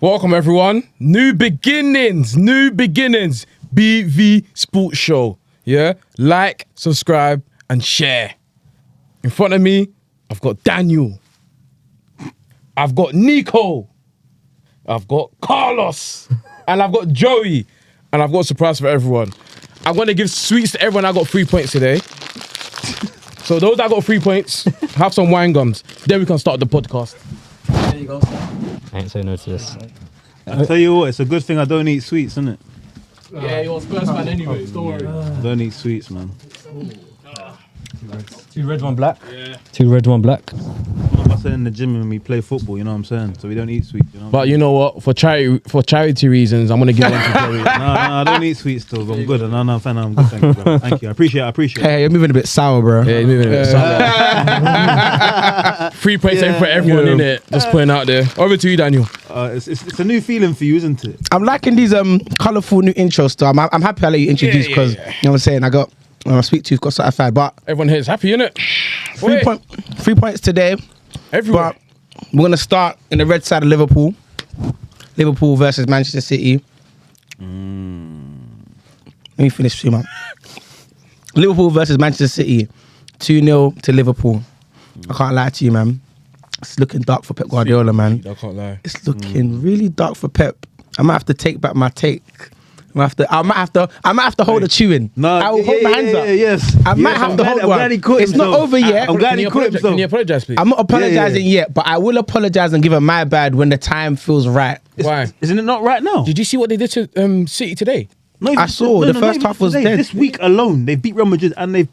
Welcome everyone. New beginnings. BV Sports Show. Yeah? Like, subscribe, and share. In front of me, I've got Daniel. I've got Nico. I've got Carlos. And I've got Joey. And I've got a surprise for everyone. I'm going to give sweets to everyone. I got 3 points today. So those that got 3 points, have some wine gums. Then we can start the podcast. There you go. I ain't saying no to this. I tell you what, it's a good thing I don't eat sweets, isn't it? Yeah, you're a Spurs fan anyway, don't worry. I don't eat sweets, man. 2 red, 1 black. Yeah. 2 red, 1 black. One of us are in the gym when we play football, you know what I'm saying? So we don't eat sweets, you know. But you know what? For charity reasons, I'm gonna give one to Joey. No, I don't eat sweets still, but I'm good. No, I'm good, thank you, bro. Thank you, I appreciate it. Hey, you're moving a bit sour, bro. Yeah, you're moving a bit sour. 3 points in for everyone, innit? Just putting out there. Over to you, Daniel. It's a new feeling for you, isn't it? I'm liking these colourful new intros stuff. I'm happy I let you introduce because you know what I'm saying. I got my sweet tooth got certified, but Everyone here is happy, innit? 3 points today. Everyone. But we're gonna start in the red side of Liverpool. Liverpool versus Manchester City. Let me finish too, man. Liverpool versus Manchester City. 2-0 to Liverpool. I can't lie to you, man. It's looking dark for Pep Guardiola, man. I can't lie. It's looking really dark for Pep. I might have to take back my take. I might have to hold a chewing. No, I will hold my hands up. Yes. I might have to hold one. I'm glad he caught It's himself. not over yet. I'm glad he caught himself. Can you apologise, please? I'm not apologizing yet, but I will apologize and give him my bad when the time feels right. Why? Isn't it not right now? Did you see what they did to City today? I saw the first half was dead. This week alone, they beat Real Madrid and they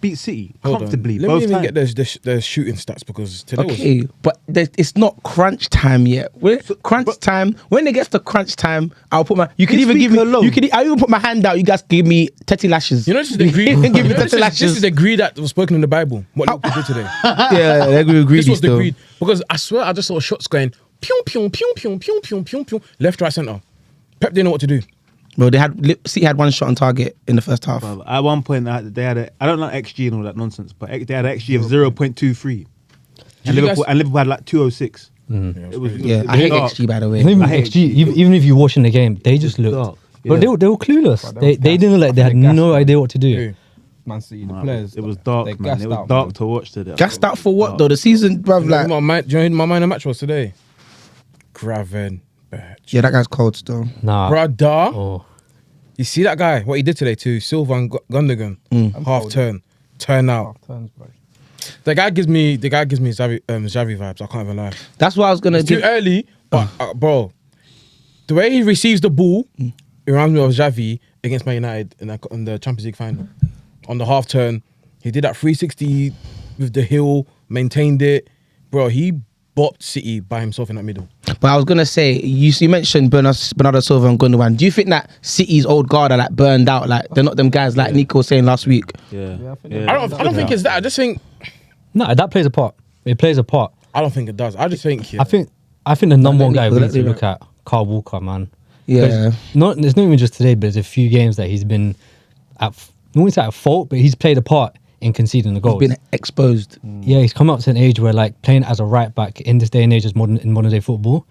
beat City comfortably. Let both me even times. get their shooting stats because today Okay, but it's not crunch time yet. Time. When it gets to crunch time, I'll put my. You can This even give week me. alone. I'll even put my hand out. You guys give me 30 lashes. You know this is the greed. Give me You know, 30 lashes. this is the greed that was spoken in the Bible. What Liverpool did today. Yeah, they're greedy This was the still. greed because I swear I just saw shots going pew pew pew pew pew pew pew pew left, right, centre. Pep didn't know what to do. Bro, City had one shot on target in the first half. At one point, they had I don't like XG and all that nonsense, but they had an XG of 0.23. And Liverpool had like 206. It was I hate dark. XG, by the way. Not even I hate XG, even if you're watching the game, they just looked. dark. But they were clueless. They didn't look like they had no idea what to do. Man City, the players. It was they dark, man. gassed It was out, dark man. to watch today. Gassed out for what, though? The season, bruv, Do you like... know who my man of the match was today? Gravenberch. Yeah, that guy's cold still. Nah. Brother. Oh. You see that guy? What he did today to Silva and Gundogan? Half turn out. Turns, bro. The guy gives me Xavi vibes. I can't even lie. That's what I was going to It's too give... early, but bro, the way he receives the ball, it reminds me of Xavi against Man United in the Champions League final. On the half turn, he did that 360 with the heel, maintained it. Bro, he bopped City by himself in that middle. But I was going to say, you mentioned Bernardo Silva and Gundogan. Do you think that City's old guard are like burned out? Like, they're not them guys like Nico was saying last week? Yeah. I don't think it's that. I just think... No, that plays a part. It plays a part. I don't think it does. I just think... Yeah. I think the number one guy we need to Nico, look at, Carl Walker, man. Yeah. It's not even just today, but there's a few games that he's been I wouldn't say at fault, but he's played a part in conceding the goals. He's been exposed. Yeah, he's come up to an age where like playing as a right back in this day and age in modern day football,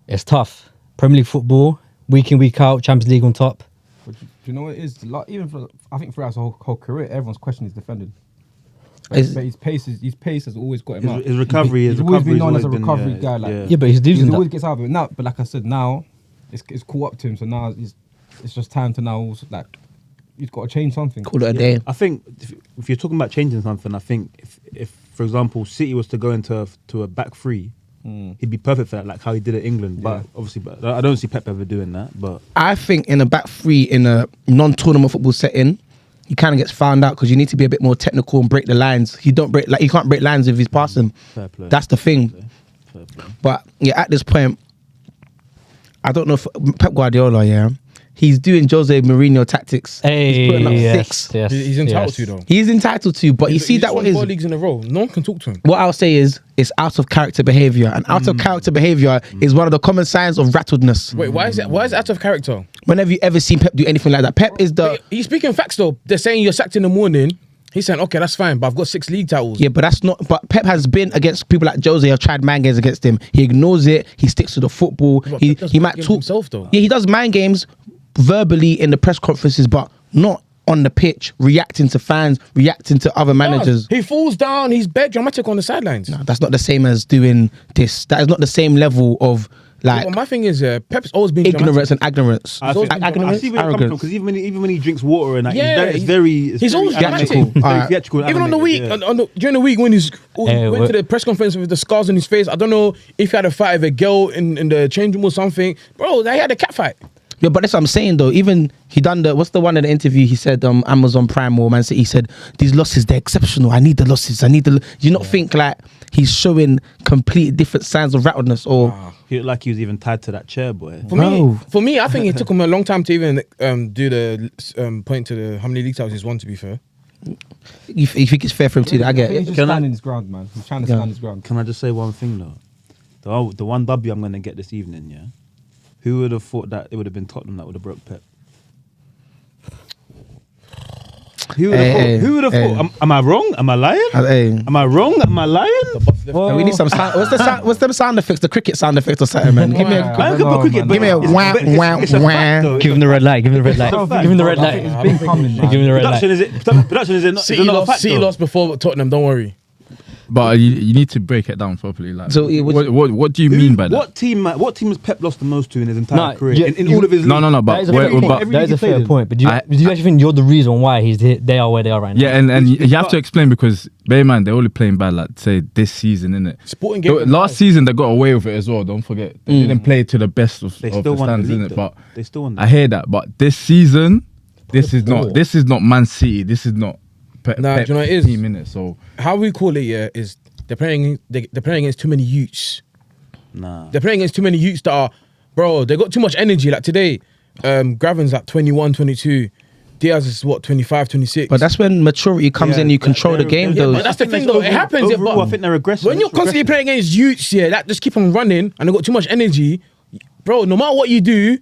it's tough. Premier League football, week in, week out, Champions League on top. But do you know what it is? Like, even for, I think throughout his whole career, everyone's questioning his defending. Is- But his pace has always got him out. His recovery He's always been known as a recovery guy. Like, Yeah, but he's he losing always that. gets out of it. Now, but like I said, now it's caught up to him. So now it's just time to now also, like, he's got to change something. Call it a day. I think if you're talking about changing something, I think if for example, City was to go into a back three, he'd be perfect for that, like how he did at England. But obviously, I don't see Pep ever doing that. But I think in a back three, in a non-tournament football setting, he kind of gets found out because you need to be a bit more technical and break the lines. He can't break lines with his passing. Fair play. That's the thing. Fair play. But yeah, at this point, I don't know if Pep Guardiola, he's doing Jose Mourinho tactics. Hey, he's putting up yes, 6. yes, He's entitled yes. to though. He's entitled to, but you see He's that won what 4 is. leagues in a row. No one can talk to him. What I'll say is, it's out of character behaviour, and out of character behaviour is one of the common signs of rattledness. Wait, why is it out of character? Whenever you ever seen Pep do anything like that, Pep is the. Are you speaking facts though? They're saying you're sacked in the morning He's saying, okay, that's fine, but I've got 6 league titles. Yeah, but that's not. But Pep has been against people like Jose. Have tried mind games against him. He ignores it. He sticks to the football. But He Pep does he mind might games talk himself, though. Yeah, he does mind games verbally in the press conferences, but not on the pitch, reacting to fans, reacting to other managers. He falls down. He's bare dramatic on the sidelines. No, that's not the same as doing this. That is not the same level of like But my thing is, Pep's always been ignorance and ignorance. I see Ignorance, where you're coming from arrogance. because even when he drinks water and that, Yeah, it's very he's always animated. dramatic. Very Alright. theatrical and Even on the week, animated, during the week when he's Hey, went to the press conference with the scars on his face. I don't know if he had a fight with a girl in the change room or something. Bro, they had a cat fight. Yeah, but that's what I'm saying though. Even he done what's the one in the interview? He said Amazon Prime or Man City. He said these losses they're exceptional. I need the losses. Do you not think like he's showing complete different signs of rattleness or? He looked like he was even tied to that chair, boy. For me, I think it took him a long time to even do the point to the how many league titles he's won. To be fair, You think it's fair for him to do that? I get He's it. just Can I- standing his ground, man. He's trying to stand his ground. Can I just say one thing though? The one W I'm gonna get this evening, yeah. Who would have thought that it would have been Tottenham that would have broke Pep? Who would have Hey, thought? Who would have hey. thought? Am I wrong? Am I lying? Hey. Am I wrong? Am I lying? Hey, we need some sound. What's them sound effects? The cricket sound effects or something, man. Give me a. I could put cricket, but Give me a it's- wah, it's- wah, it's a fact, wah. though. Give him the red light. Give him the red light. Give him the red I think light. it's been coming, man. Give him the red Production light. production is it not? Is City it not a lost. fact? City though? lost before Tottenham. Don't worry. But you need to break it down properly. Like, So it was- what do you mean by that? What team has Pep lost the most to in his entire Nah, career? yeah, In all of his No, leagues? no, That but is a where- fair point. but- every That is league a he played fair in. point. But do you actually think you're the reason why they are where they are right now? yeah, and you have to explain because bear in mind they're only playing bad. Like say this season, innit? Sporting game. Last season they got away with it as well. Don't forget they didn't play to the best of They the still won the stands, league, innit? though. But They still won the I hear that. But this season, this is not Man City. This is not Nah, do you know what it is? team, innit? So How we call it, yeah, is they're playing against too many youths. Nah. They're playing against too many youths that are, bro, they got too much energy. Like today, Graven's like 21, 22. Diaz is what, 25, 26. But that's when maturity comes in. You control the game, yeah, though. but that's the thing, though. It happens. Yeah, Overall, but I think they're aggressive. when you're constantly playing against youths, yeah, that just keep on running and they got too much energy, bro. No matter what you do,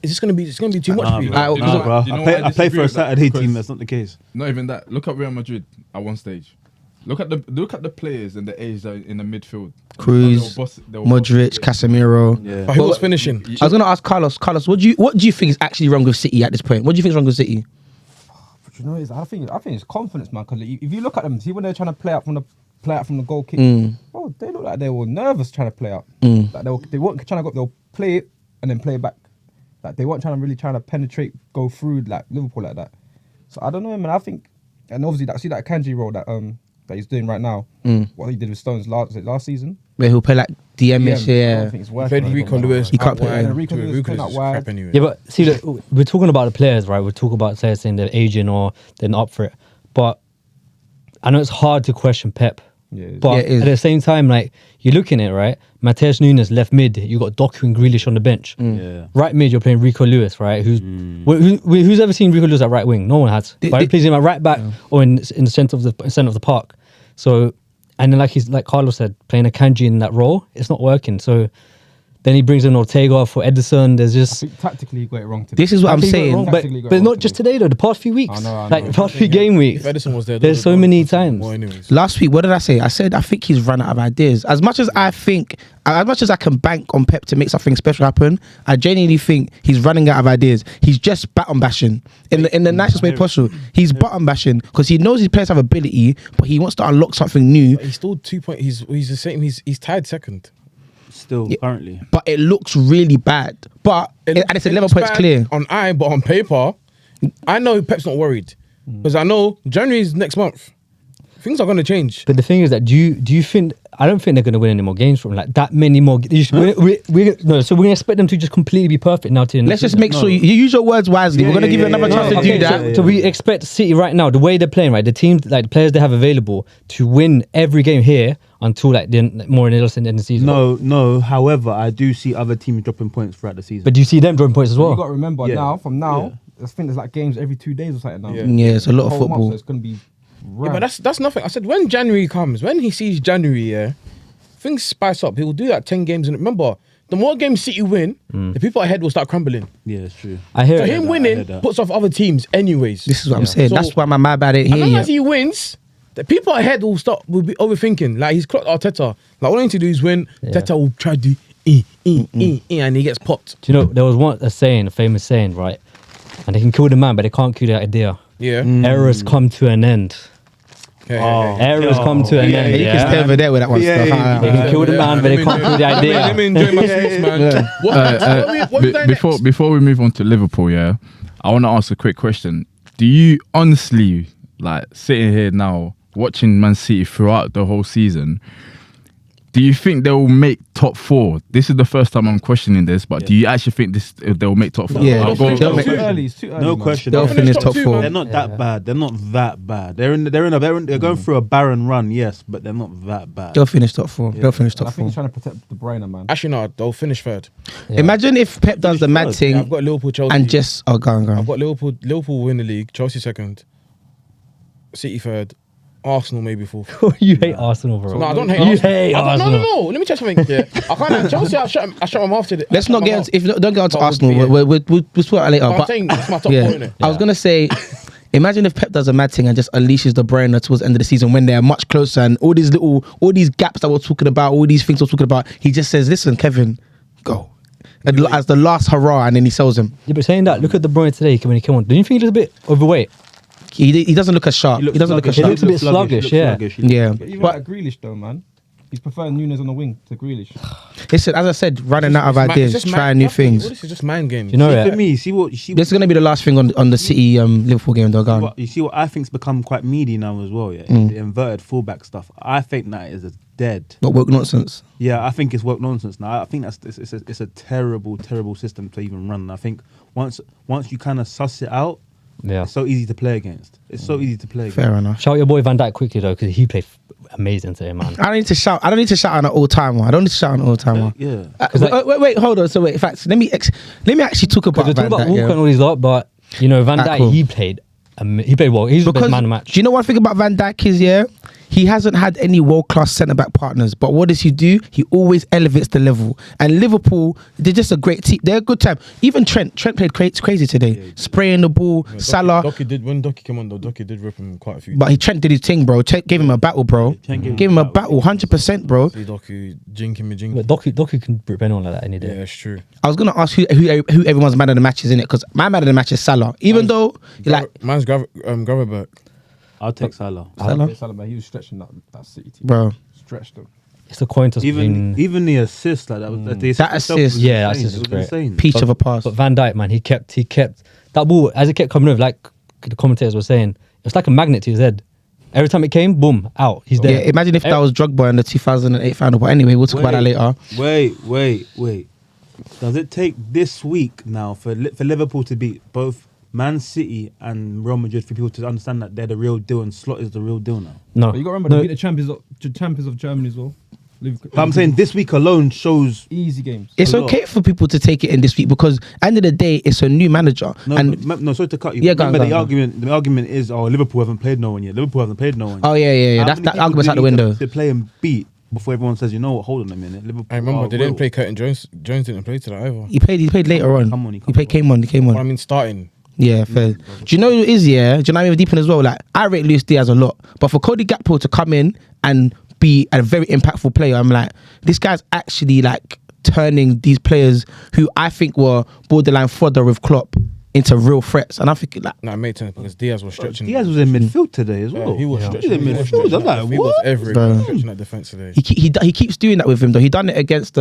it's just gonna be too much for you. Nah, Nah, bro. you know I why I play disagree for a with that? Saturday Because- team. That's not the case. not even that. Look at Real Madrid at one stage. Look at the players and the age that are in the midfield. Cruz, They were Modric, Casemiro. Yeah. But who was finishing? I was gonna ask Carlos. Carlos, what do you think is actually wrong with City at this point? What do you think is wrong with City? But you know, I think it's confidence, man. Because if you look at them, see when they're trying to play out from the goal kick, oh, they look like they were nervous trying to play out. Like they weren't trying to go. They'll play it and then play it back. Like they weren't trying to penetrate, go through like Liverpool like that. So I don't know, man. I think, and obviously that Kanji role that he's doing right now, what he did with Stones last season. Where he'll play like DM-ish, I yeah. don't think it's worth Fred it. Rico Lewis. He can't out play wide. him. Rico Lewis Rico playing is out wide. crap anyway. Yeah, but see, look, we're talking about the players, right? We're talking about players saying they're aging or they're not up for it. But I know it's hard to question Pep. Yeah, But Yeah, it is. at the same time, like you're looking at it, right? Mateus Nunes left mid. You got Doku and Grealish on the bench. Yeah. Right mid, you're playing Rico Lewis, right? Who's ever seen Rico Lewis at right wing? No one has. But he plays him at right back or in the centre of the park. So, and then like Carlos said, playing a Kanji in that role, it's not working. So then he brings in Ortega for Edison. There's I just think tactically he got it wrong today. This is what I'm Tactically saying. wrong, but Tactically got it but wrong not just today. today though. The past few weeks, I know. like the past few game weeks. If Edison was there, There's so many times. Well, anyways. Last week, what did I say? I said I think he's run out of ideas. As much as I can bank on Pep to make something special happen, I genuinely think he's running out of ideas. He's just button bashing in the nicest way possible. He's button bashing because he knows his players have ability, but he wants to unlock something new. But he's still 2 point. He's the same. He's tied second. Still currently. But it looks really bad. But and it's 11 looks points bad clear. on eye, but on paper, I know Pep's not worried because I know January is next month. Things are going to change. But the thing is that do you think I don't think they're going to win any more games from like that many more. So we're going to expect them to just completely be perfect now. Let's just make sure you use your words wisely. We're going to give you another chance to do that. So we expect City right now, the way they're playing, right, the teams, like the players they have available, to win every game here until like more in the end of the season. No. However, I do see other teams dropping points throughout the season. But do you see them drawing points as You well? got to remember Yeah. from now, I think there's like games every 2 days or something now. Yeah, it's a lot of Whole month, football. so it's going to be. Yeah, but that's nothing. I said when January comes, when he sees January, yeah, things spice up. He'll do that 10 games, and remember the more games City win, the people ahead will start crumbling. Yeah, it's true. I hear So it. him I winning heard that. puts off other teams anyways. This is what I'm saying. So- That's why my bad ain't As here long yet. as he wins, the people ahead will be overthinking. Like he's clocked Arteta. Like all I need to do is win. Arteta will try to do and he gets popped. Do you know there was a famous saying, right? And they can kill the man, but they can't kill the idea. Yeah. Errors come to an end. Errors come to an end. You can stay over there with that one stuff. They can kill the man, but they can't kill the idea. Let me enjoy my sweets, man. What was that Before we move on to Liverpool, yeah, I want to ask a quick question. Do you honestly, like, sitting here now, watching Man City throughout the whole season, do you think they will make top 4? This is the first time I'm questioning this, but do you actually think they'll make top 4? Yeah. I'll go- They'll make- It's too early. It's too early. No man. question. They'll finish top two, 4. They're not that bad. They're not that bad. They're going through a barren run, yes, but they're not that bad. They'll finish top 4. They'll finish I top think 4. he's trying to protect De Bruyne, man. Actually, no, they'll finish third. Imagine if Pep does the mad third. thing I've got Liverpool, Chelsea. and just go on. I've got Liverpool win the league, Chelsea second, City third, Arsenal maybe fourth. You hate Arsenal, bro. No, I don't hate You Arsenal. hate Arsenal. No. Let me tell you something. Yeah, I can't. Chelsea, I shut them off today. Let's not get into, don't get onto But Arsenal. yeah. We'll sort that later. I'm But saying that's my top yeah, four, innit? I was gonna say, imagine if Pep does a mad thing and just unleashes De Bruyne towards the end of the season when they're much closer and all these gaps that we're talking about, all these things we're talking about. He just says, "Listen, Kevin, go." As the last hurrah, and then he sells him. Yeah, but saying that, look at De Bruyne today when he came on. Don't you think he looks a bit overweight? He doesn't look as sharp. He doesn't look as He sharp. looks a bit sluggish, yeah. Yeah, But even but like Grealish, though, man. He's preferring Nunes on the wing to Grealish. listen, as I said, running out of It's ideas, just trying mind- new things. This is just mind games. You know For it. me, see what you This is gonna be the last thing on the City Liverpool game. They're gone. you see what I think's become quite meaty now as well. Yeah, Mm. the inverted fullback stuff. I think that is dead. Not woke nonsense. Yeah, I think it's woke nonsense now. I think it's a terrible system to even run. And I think once you kind of suss it out, Yeah. it's so easy to play against. It's so easy to play against. Fair enough. Shout your boy Van Dijk quickly though, because he played amazing today, man. I don't need to shout. I don't need to shout on an all-timer. I don't need to shout on an all-timer. Yeah. Wait, hold on. So wait, in fact, let me actually talk about Because we're Van talking about Dijk. Walker Yeah. and all these lot, but you know Van Dijk, cool. he played well. He's the best Because man of the match. do you know one thing about Van Dijk is he hasn't had any world-class centre-back partners. But what does he do? He always elevates the level. And Liverpool, they're just a great team. They're a good time. Even Trent played crazy today, spraying the ball. Salah. When Docky came on, though, Docky did rip him quite a few. But Trent did his thing, bro. Trent gave him a battle, bro. Trent Gave him a battle, 100%, bro. Docky jinking me. But Doku can rip anyone like that any Yeah, day. it's true. I was gonna ask who everyone's man of the match is in it, because my man of the match is Salah. Even though Man's Gravenberch. I'll take Salah. Salah? Salah, man, he was stretching that City team. Bro, Stretched them. It's a coin toss Even between. the assist like that. Was, the That itself assist- was yeah, insane. assist It was great. insane. peach of a pass. But Van Dijk, man, he kept that ball as it kept coming over. Like the commentators were saying, it's like a magnet to his head. Every time it came, boom, out. He's Yeah, there. imagine if that was Drogba in the 2008 final. But anyway, we'll talk about that later. Wait. Does it take this week now for Liverpool to beat both Man City and Real Madrid for people to understand that they're the real deal and Slot is the real deal now? No, But you got to remember, no. they beat the champions of Germany as well. But I'm saying this week alone shows. Easy games. It's A lot. okay for people to take it in this week because end of the day, it's a new manager. No, sorry to cut you. Yeah, but go on, remember go on. the argument is, Liverpool haven't played no one yet. Oh yeah. How That many people argument's do out the you need window. to play and beat before everyone says, you know what, hold on a minute. Liverpool. I remember they didn't will. play Curtin Jones. Jones didn't play today either. He played later on. Come on, he Came on. But I mean, starting. Yeah, fair. Do you know who it is? Yeah, do you know what I mean? Deep in as well. Like I rate Luis Diaz a lot, but for Cody Gakpo to come in and be a very impactful player, I'm like, this guy's actually like turning these players who I think were borderline fodder with Klopp into real threats. And I'm thinking like, Nah, it made sense because Diaz was stretching. Diaz was in midfield today as well. He was He stretching. was in He was midfield. I'm stretching. like, He was what? everywhere Bro. stretching that defense today. he keeps doing that with him though. He done it against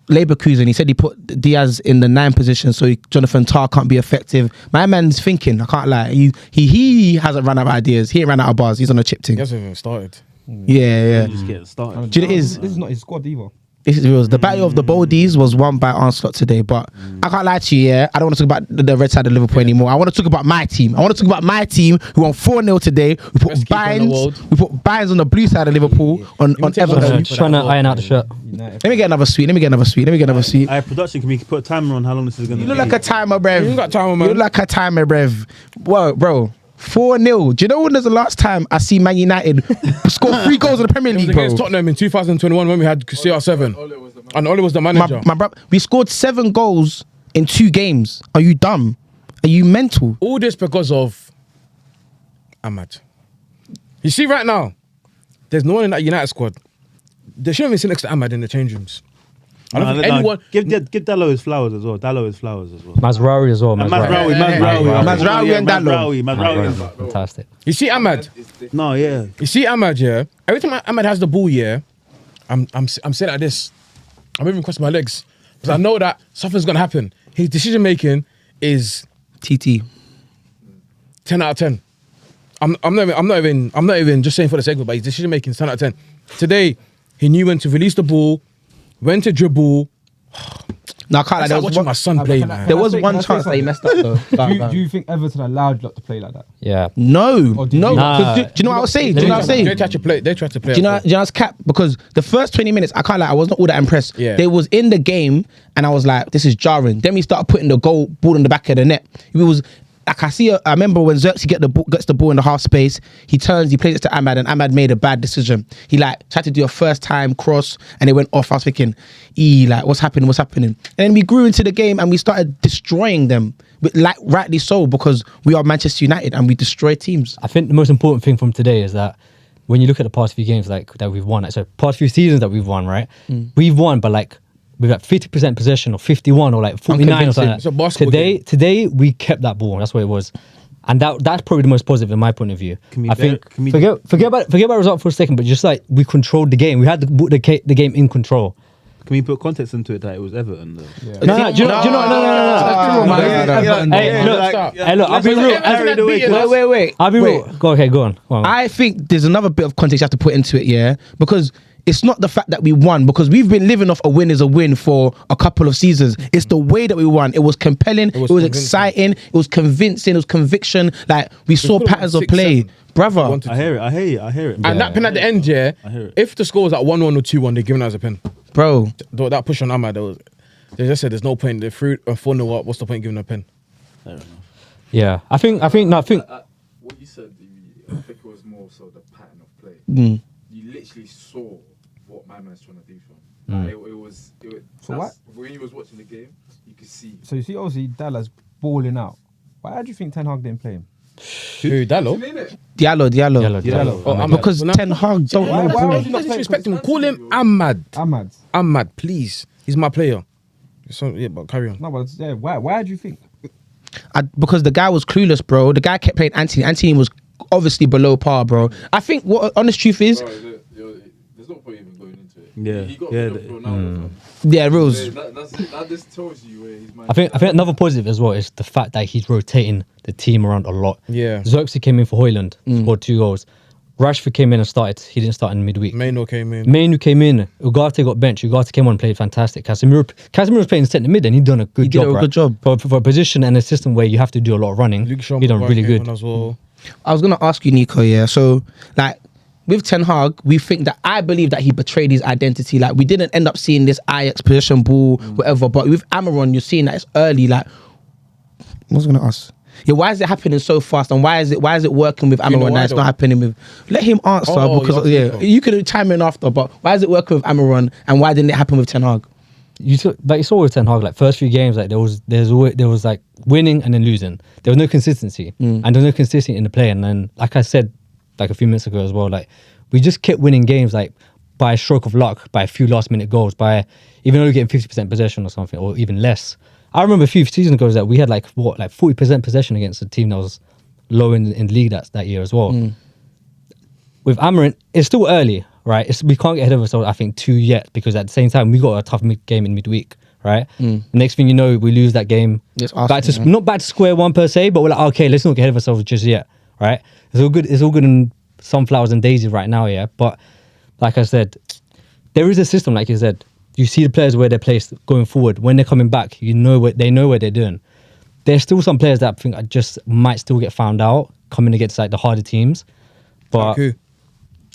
Leverkusen. He said he put Diaz in the 9 position so Jonathan Tah can't be effective. My man's thinking. I can't lie. He hasn't run out of ideas. He ain't ran out of bars. He's on a chip thing. He hasn't even started. Yeah. Just getting started. Do you know what it is? This is not his squad either. This is real. The battle of the Boldies was won by Onslaught today, but I can't lie to you, yeah. I don't want to talk about the red side of Liverpool anymore. I want to talk about my team. I want to talk about my team who won 4-0 today. We put Best keeper in the world. Binds on the blue side of Liverpool on take one Everton. sweep. Trying to iron out the shirt. United. Let me get another sweet. Hey, production, can we put a timer on how long this is going to You be? look like a timer, bruv. You got timer, You man. look like a timer, bruv. Whoa, bro. 4-0. Do you know when was the last time I see Man United score 3 goals in the Premier It was League, bro? against Tottenham in 2021 when we had CR7. And Oli was the manager. My brother, we scored 7 goals in 2 games. Are you dumb? Are you mental? All this because of Amad. You see right now, there's no one in that United squad. They shouldn't even sit next to Amad in the change rooms. I don't think anyone... Give Diallo his flowers as well. Mazraoui as well. Mazraoui and Diallo. Mazraoui. Fantastic. You see Amad? No, yeah. You see Amad, yeah? Every time Amad has the ball, yeah, I'm sitting like this. I'm even crossing my legs. Because I know that something's going to happen. His decision making is... TT. 10 out of 10. I'm not even just saying for the sake of it, but his decision making is 10 out of 10. Today, he knew when to release the ball, when to dribble. No, I can't. Like watching my son play, man. There was one chance that he messed up though. Do you think Everton allowed Lot to play like that? Yeah. No. did you? Do Nah. you know what I was saying? Do you know what I'm saying? They tried to play. Do you know it's cap? Because the first 20 minutes, I can't lie, I was not all that impressed. Yeah. They was in the game and I was like, this is jarring. Then we started putting the ball in the back of the net. It was like I remember when Zirkzee gets the ball in the half space, he turns, he plays it to Amad, and Amad made a bad decision. He like tried to do a first time cross and it went off. I was thinking, like what's happening? And then we grew into the game and we started destroying them. But like rightly so, because we are Manchester United and we destroy teams. I think the most important thing from today is that when you look at the past few games like that we've won, so past few seasons that we've won, right? We've won, but like we've got 50% possession or 51 or like 49 or something. It's a basketball game. Today we kept that ball. That's what it was. And that's probably the most positive in my point of view. Forget about result for a second, but just like we controlled the game. We had the game in control. Can we put context into it that it was Everton though? Yeah. No. Do you know? Look, I'll be real. Wait. I'll be real. Go on. I think there's another bit of context you have to put into it, yeah? Because it's not the fact that we won, because we've been living off a win is a win for a couple of seasons. It's the way that we won. It was compelling, it was exciting, it was convincing, it was conviction. Like, we saw patterns of play. Brother. I hear it. And that pin at the end, yeah, I hear it. if the score was at 1-1 or 2-1, they're giving us a pin. Bro. That push on Amad, they just said there's no point. They're 4-0 up. What's the point giving a pin? Fair enough. Yeah, I think. What you said, I think it was more so the pattern of play. You literally saw what my man's trying to do for him. It was So what? When you was watching the game, you could see. So you see, obviously, Dallas balling out. Why do you think Ten Hag didn't play him? Who, Diallo? Diallo. Oh, because Ten Hag don't know. Why would you not disrespect him? Call him Amad. Amad, please. He's my player. So, yeah, but carry on. No, but yeah, why do you think? Because the guy was clueless, bro. The guy kept playing Anthony. Anthony was obviously below par, bro. I think what honest truth is... There's no point even going into it. Yeah. He got rid of Ronaldo. Yeah, rules. That just tells you where he's. I think another positive as well is the fact that he's rotating the team around a lot. Yeah. Zirkzee came in for Højlund, scored 2 goals. Rashford came in and started. He didn't start in midweek. Maino came in. Ugarte got benched. Ugarte came on and played fantastic. Casemiro was playing centre mid and he done a good job. Good job. For a position and a system where you have to do a lot of running. He done really good. As well. I was going to ask you, Nico, yeah. So, like, with Ten Hag, I believe that he betrayed his identity. Like, we didn't end up seeing this Ajax position ball, whatever. But with Amorim, you're seeing that it's early. Like, what was I going to ask? Yeah, why is it happening so fast? And why is it working with Amorim and it's not happening with... Let him answer, because, you could chime in after, but why is it working with Amorim and why didn't it happen with Ten Hag? You saw with Ten Hag, like first few games, like there was like winning and then losing. There was no consistency, and there was no consistency in the play. And then, like I said, like a few minutes ago as well, like we just kept winning games like by a stroke of luck, by a few last minute goals, by even only getting 50% possession or something, or even less. I remember a few seasons ago that we had like 40% possession against a team that was low in the league that year as well. With Amorim, it's still early, right? We can't get ahead of ourselves, I think, too yet, because at the same time we got a tough game in midweek, right? The next thing you know, we lose that game. Not back to square one per se, but we're like, okay, let's not get ahead of ourselves just yet, right? It's all good in sunflowers and daisies right now, yeah. But like I said, there is a system, like you said. You see the players where they're placed going forward. When they're coming back, they know what they're doing. There's still some players that I think just might still get found out coming against like the harder teams. But Like who?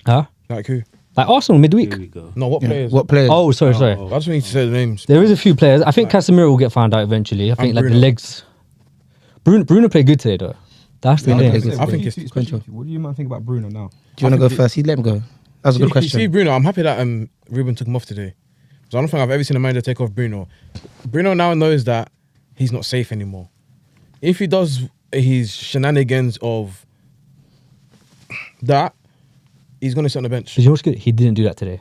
Huh? Like who? Like Arsenal midweek. Here we go. No, what players? What players? Oh, sorry. I just need to say the names. There is a few players. I think Casemiro will get found out eventually. I think like Bruno. the legs. Bruno played good today though. That's the thing. I think it's What do you man think about Bruno now? Do you want to go first? Let him go. That was a good You see, question. Bruno, I'm happy that Ruben took him off today. So I don't think I've ever seen a manager take off Bruno. Bruno now knows that he's not safe anymore. If he does his shenanigans of that, he's going to sit on the bench. Did you know what's good? He didn't do that today.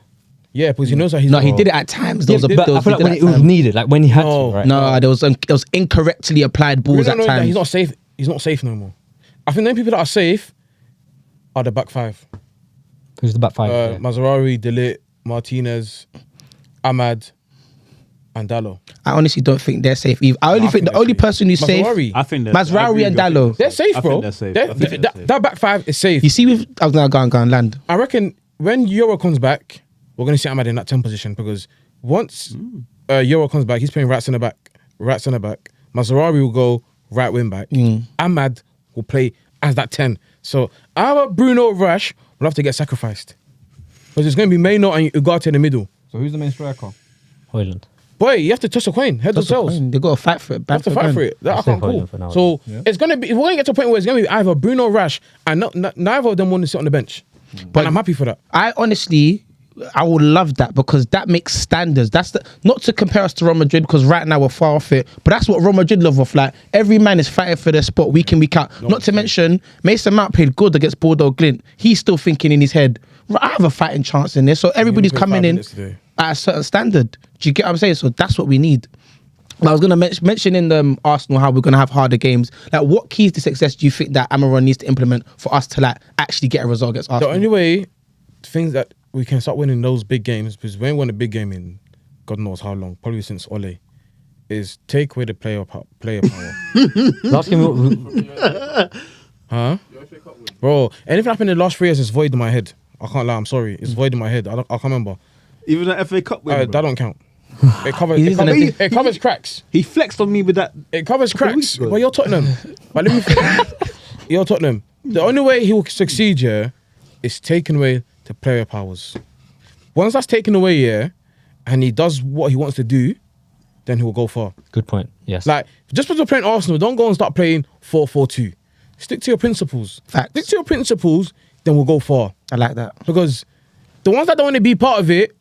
Yeah, because he knows that he's No, he did it at times. There was a But I feel like when it was needed, like when he had No. to, right? No, there was incorrectly applied balls Bruno at knows that times. he's not safe. He's not safe no more. I think the only people that are safe are the back five. Who's the back five? there? Mazraoui, De Ligt, Martinez, Amad, and Diallo. I honestly don't think they're safe. I only think the they're only safe. person who's safe, Mazraoui. I think Mazraoui and Diallo. They're safe, I bro. think they're safe. They're- I think they're safe. that back five is safe. You see, with I was now going land. I reckon when Euro comes back, we're going to see Amad in that 10 position because once Euro comes back, he's playing right centre back. Mazraoui will go right wing back. Amad will play as that 10. So our Bruno Rush will have to get sacrificed because it's going to be Maino and Ugarte in the middle. So who's the main striker? Hoyland. Boy, you have to toss a coin, heads or tails. They got to fight for it. You Bad have to fight for it. That I I'll say can't call. Hoyland for now. So it's gonna be. We're gonna get to a point where it's gonna be either Bruno Rush and neither of them want to sit on the bench. But I'm happy for that. I honestly, I would love that because that makes standards. That's not to compare us to Real Madrid because right now we're far off it, but that's what Real Madrid love off. Like every man is fighting for their spot week in, week out. Not to mention Mason Mount played good against Bordeaux Glint. He's still thinking in his head, I have a fighting chance in this. So everybody's played coming 5 in minutes today. at a certain standard. Do you get what I'm saying? So that's what we need. I was going to mention in the Arsenal how we're going to have harder games. Like, what keys to success do you think that Amorim needs to implement for us to like actually get a result against The Arsenal? only way things that we can start winning those big games, because we ain't won a big game in God knows how long, probably since Ole, is take away the player power. Last game, Huh? Bro, anything happened in the last 3 years is void in my head. I can't lie, I'm sorry. It's void in my head. I can't remember. Even the FA Cup win, That don't count. It covers, He it, isn't covers, a- it covers cracks. he flexed on me with that. It covers cracks. weeks ago. But you're Tottenham. But let me you're Tottenham. The only way he will succeed here is taking away the player powers. Once that's taken away, yeah, and he does what he wants to do, then he will go far. good point. Yes. Like, just because you're playing Arsenal, don't go and start playing 4-4-2. Stick to your principles. Facts. Stick to your principles, then we'll go far. I like that. Because the ones that don't want to be part of it,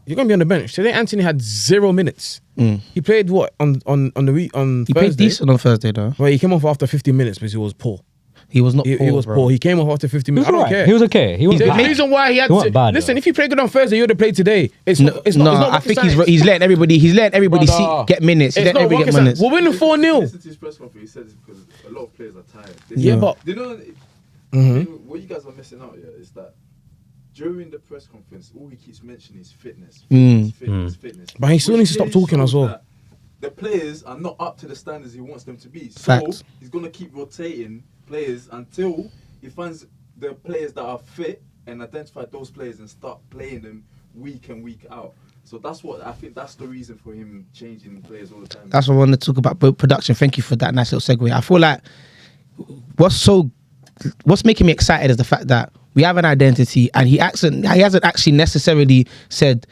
you're gonna be on the bench. Today, Anthony had 0 minutes. He played what on the week on He Thursday. played decent on Thursday though. Well, he came off after 15 minutes because he was poor. He was not He poor, was bro. poor. He came off after 15 he was minutes. I don't alright. care. He was okay. He was The bad. reason why he had He wasn't bad, listen, though. if he played good on Thursday, you would have played today. It's not. It's not. It's not I rocket think science. he's letting everybody Brother. get minutes. He's It's letting not everybody rocket get science. minutes. We're winning 4-0. Listen to his press conference. He said it's because a lot of players are tired. Yeah, but You know, what you guys are missing out here is that during the press conference, all he keeps mentioning is fitness. Fitness. But he still Which needs to stop clearly talking as shows well. that the players are not up to the standards he wants them to be. So Facts. he's going to keep rotating players until he finds the players that are fit and identify those players and start playing them week in, week out. So that's what I think. That's the reason for him changing players all the time. That's what I want to talk about production. Thank you for that nice little segue. I feel like what's making me excited is the fact that we have an identity and he hasn't actually necessarily said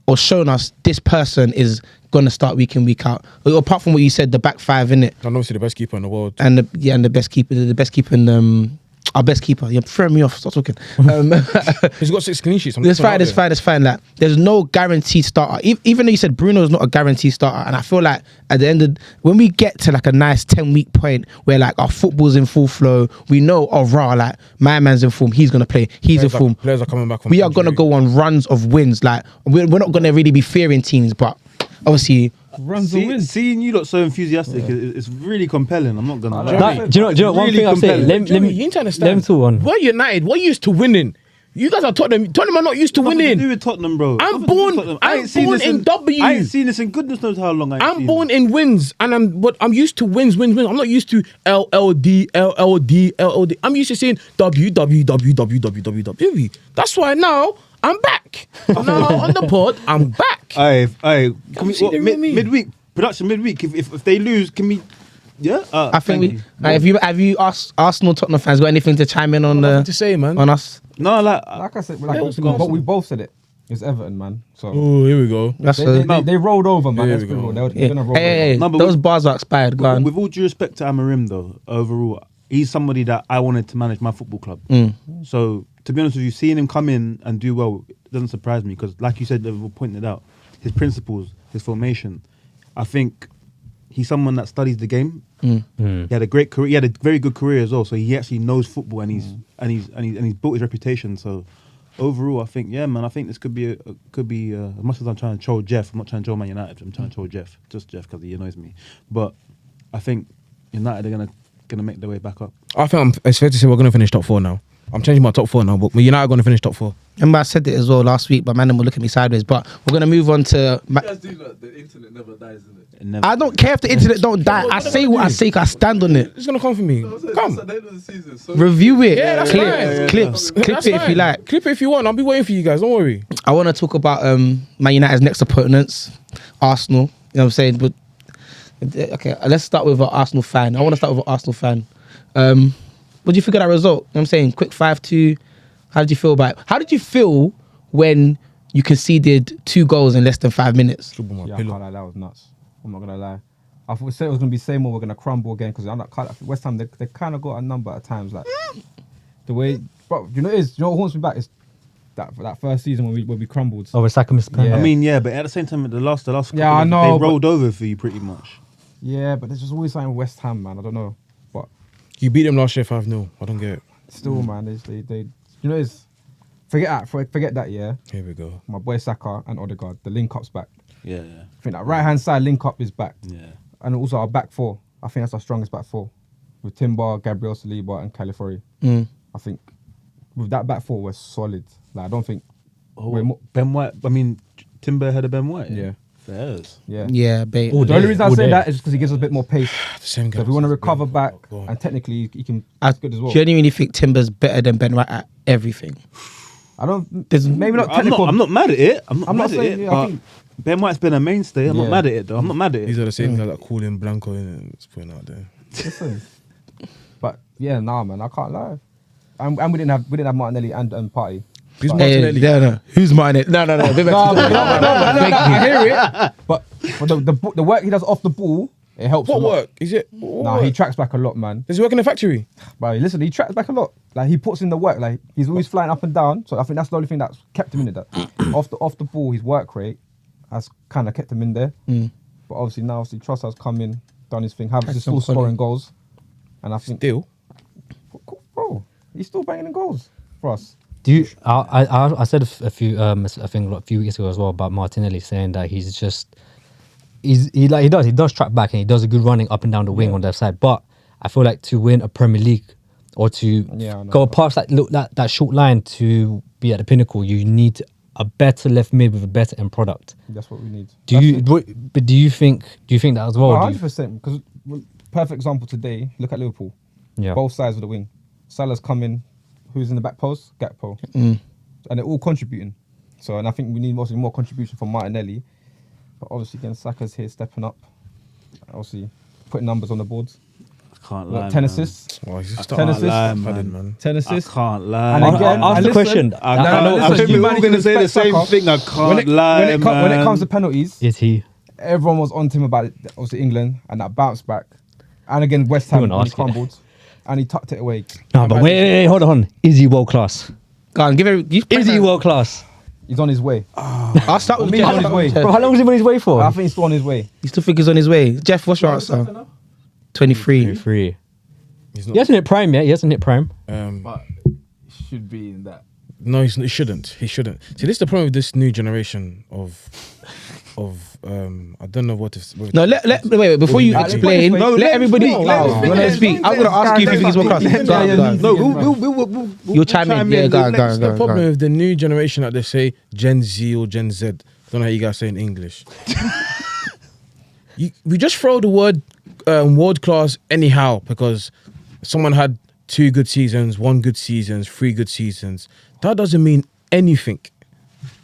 or shown us this person is going to start week in, week out. Apart from what you said, the back five, innit? and obviously the best keeper in the world. And the best keeper in our best keeper. You're throwing me off. Stop talking. He's got 6 clean sheets. It's fine. Like, there's no guaranteed starter. Even though you said Bruno's not a guaranteed starter, and I feel like at the end of when we get to like a nice 10-week point where like our football's in full flow, we know like my man's in form. He's gonna play. He's in form. Players are coming back from We are gonna go on runs of wins. Like we're not gonna really be fearing teams, but obviously. Seeing you lot so enthusiastic is really compelling. I'm not gonna lie. Nah, do you know one Really thing I'll say? compelling. Let me You need to understand. Let me talk on. We're United. We're used to winning. You guys are Tottenham. Tottenham are not used to Nothing to do winning. with Tottenham, bro. I'm Nothing to do with born- Tottenham. I'm I ain't seen born this in W. I ain't seen this in goodness knows how long. I'm born in wins, and I'm used to wins. I'm not used to LLD. I'm used to saying W. That's why now I'm back. Now on the pod, I'm back. Aye. Can we see the real me. midweek production midweek? If they lose, can we? Yeah. I think have you asked Arsenal Tottenham fans got anything to chime in on Nothing to say, man. on us? No, like Like I said, we both said it. It's Everton, man. So Oh, here we go. That's they rolled over, man. Here Let's we be go. real. They're gonna roll over. hey, No, but those bars are expired. Go on. with all due respect to Amorim, though, overall, he's somebody that I wanted to manage my football club. So, to be honest with you, seeing him come in and do well doesn't surprise me because, like you said, Liverpool pointed out, his principles, his formation. I think he's someone that studies the game. He had a great career. He had a very good career as well. So he actually knows football, and he's built his reputation. So overall, I think I think this could be as much as I'm trying to troll Jeff. I'm not trying to troll Man United. I'm trying to troll Jeff, just Jeff, because he annoys me. But I think United are gonna make their way back up. I think it's fair to say we're gonna finish top 4 now. I'm changing my top 4 now, but United are gonna finish top 4. Remember, I said it as well last week, but man, will look at me sideways. But we're gonna move on to. You guys do that. The internet never dies, isn't it? It never- I don't care if the internet don't die. I say what I say. 'Cause I stand on it. It's gonna come for me. Come. At the end of the season, so Review it. Yeah, that's fine. Clip That's it if you fine. like. Clip it if you want. I'll be waiting for you guys. Don't worry. I want to talk about Man United's next opponents, Arsenal. You know what I'm saying? But okay, let's start with an Arsenal fan. I want to start with an Arsenal fan. What do you think of that result? You know what I'm saying? Quick 5-2. How did you feel about it? How did you feel when you conceded 2 goals in less than 5 minutes? Yeah, I can't lie, that was nuts. I'm not gonna lie. I thought it was gonna be same or we're gonna crumble again because West Ham they kind of got a number at times. Like the way, bro, you know what haunts me back is that first season when we crumbled. Oh, Saka missed the penalty. Yeah. I mean, yeah, but at the same time, the last couple Yeah, I of- know, they rolled over for you pretty much. Yeah, but there's just always something with West Ham, man. I don't know, but You beat them last year 5-0. I don't get it. still, man, they you know it's forget that. Yeah, Here we go. my boy Saka and Odegaard, the link up's back. Yeah, I think that right hand side link up is back. yeah. And also our back 4. I think that's our strongest back 4 with Timber, Gabriel Saliba, and Califury. I think with that back 4 we're solid. Like I don't think we're Ben White. I mean, Timber ahead of Ben White. Yeah. Fairs. yeah. Yeah, babe. Oh, The only reason I All say day. that is because he gives us a bit more pace. The same guy. So if we want to recover back, Go on. and technically he can, I that's good as well. genuinely think Timber's better than Ben White at everything. I don't. There's- Maybe not I'm technical. not mad at it. I'm not I'm not mad at saying- it. yeah, I But think- Ben White's been a mainstay. I'm not Yeah. mad at it though. I'm not mad at These it. are the same guys that call him Blanco and it's putting out there. Listen. But yeah, nah, man, I can't lie. And we didn't have Martinelli and Partey. Who's But- Martinelli? No. Who's mine? No. No, I hear it. But the work he does off the ball, it helps. What a lot. work? Is it? Nah, he tracks back a lot, man. Does he work in the factory? But listen, he tracks back a lot. Like he puts in the work. Like he's always flying up and down. So I think that's the only thing that's kept him in it. That off the ball, his work rate has kind of kept him in there. But obviously now, Trossard's come in, done his thing. Havertz is some still quality. scoring goals, and I think, Still. bro, he's still banging in goals for us. Do you? I said a few a few weeks ago as well about Martinelli saying that he does track back and he does a good running up and down the wing on their side. But I feel like to win a Premier League or to Yeah, I know. go past that short line to be at the pinnacle, you need a better left mid with a better end product. That's what we need. Do you think that as well? Do you- 100%. Because perfect example today. Look at Liverpool. Yeah. Both sides of the wing. Salah's coming. Who's in the back post? Gakpo. And they're all contributing. So, and I think we need obviously more contribution from Martinelli. But obviously, again, Saka's here stepping up. Obviously, putting numbers on the boards. I can't What, lie. 10 man. assists? Oh, he's just 10 assists? man. 10 I assists. can't lie. And again, Ask and the listen, question. I know. I listen, think you we're all manage going to to say the respect same Saka. thing. I can't lie, when it comes to penalties, Is he? everyone was on to him about it, obviously England and that bounce back. And again, West Ham, wouldn't when he ask it. crumbled. And he tucked it away. No, but wait, hold on. Is he world class? Go on, give it. Is he world class? He's on his way. I'll start with Me, Jeff. on his way. Bro, how long is he on his way for? I think he's still on his way. You still think he's on his way? Jeff, what's your answer? 23. 3. He's He hasn't hit prime yet. He hasn't hit prime. but should be in that. No, he shouldn't. He shouldn't. See, this is the problem with this new generation of I don't know what if. No, wait. Before you Let me explain, put it this way. let everybody. No, You let me want to finish. speak? I'm gonna ask you if you think he's world class. Let Go on, go on. No, we'll You'll chime in. Yeah, go on. the problem with the new generation that they say Gen Z or Gen Z. I don't know how you guys say in English. We just throw the word world class anyhow because someone had 2 good seasons, 1 good seasons, 3 good seasons. That doesn't mean anything.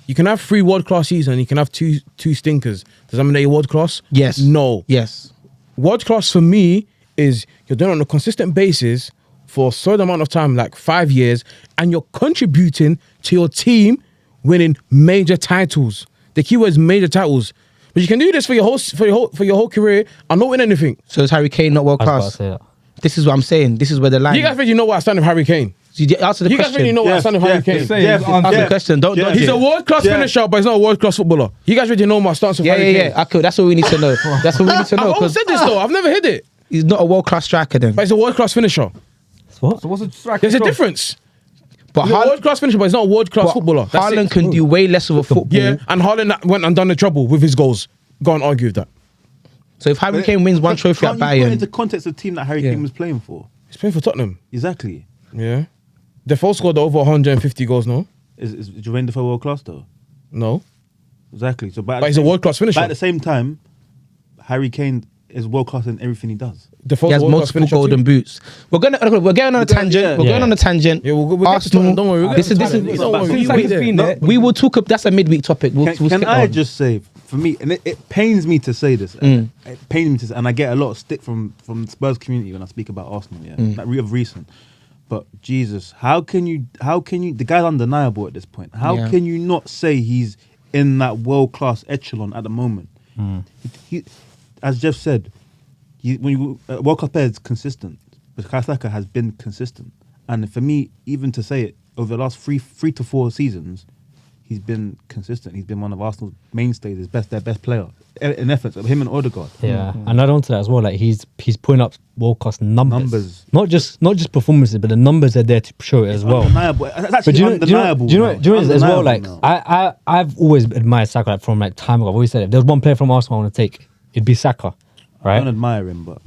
You can have 3 world class seasons, you can have two stinkers. Does that mean that you're world class? Yes. No. Yes. World class for me is you're doing it on a consistent basis for a certain amount of time, like 5 years, and you're contributing to your team winning major titles. The keyword is major titles. But you can do this for your whole career and not win anything. So is Harry Kane not world I was about to class? say that. This is what I'm saying. This is where the line. You guys really know what I stand with Harry Kane. You answer the You guys question. really know what I stand with Harry Kane. Answer the question. Don't. He's a world-class finisher, but he's not a world-class footballer. You guys already know my stance with Harry Kane. Yeah. Okay, that's what we need to know. That's what we need to know. I've always said this though. I've never hit it. He's not a world-class striker then. But he's a world-class finisher. What? So what's the striker? There's a difference. But He's a world-class finisher, but he's not a world-class footballer. That's Haaland it. can do way less of a football. Yeah, and Haaland went and done the trouble with his goals. Go and argue with that. So if Harry Kane wins one trophy at Can't you put it Bayern, into context of the team that Harry Kane was playing for? He's playing for Tottenham. Exactly. Yeah. Defoe scored over 150 goals, no? Is Jermaine Defoe world class though? No. Exactly. So, But he's a world-class finisher. But at the same time, Harry Kane is world class in everything he does. Defoe's he has a world-class multiple finisher golden too. boots. We're going on a tangent. yeah. We're going on a tangent. Yeah, we'll get to Arsenal. Tottenham, don't worry, we'll get This to is Tottenham. Don't worry, Since we'll Harry's get there. been there, we will talk. That's a midweek topic. We'll Can skip I on. just say, for me, and it pains me to say this, it pains me to say, and I get a lot of stick from the Spurs community when I speak about Arsenal, of recent. But Jesus, how can you, the guy's undeniable at this point. How can you not say he's in that world-class echelon at the moment? He, as Jeff said, world-class player is consistent. Bukayo Saka has been consistent. And for me, even to say it, over the last three to four seasons, he's been consistent. He's been one of Arsenal's mainstays, their best player in efforts of him and Odegaard. Yeah, and add on to that as well. Like he's putting up world class numbers. Not just performances, but the numbers are there to show it as well. Undeniable. It's actually But do you undeniable. know as well? Like Undeniable. I've always admired Saka like, from like time ago. I've always said if there was one player from Arsenal I want to take, it'd be Saka, I right? don't admire him, but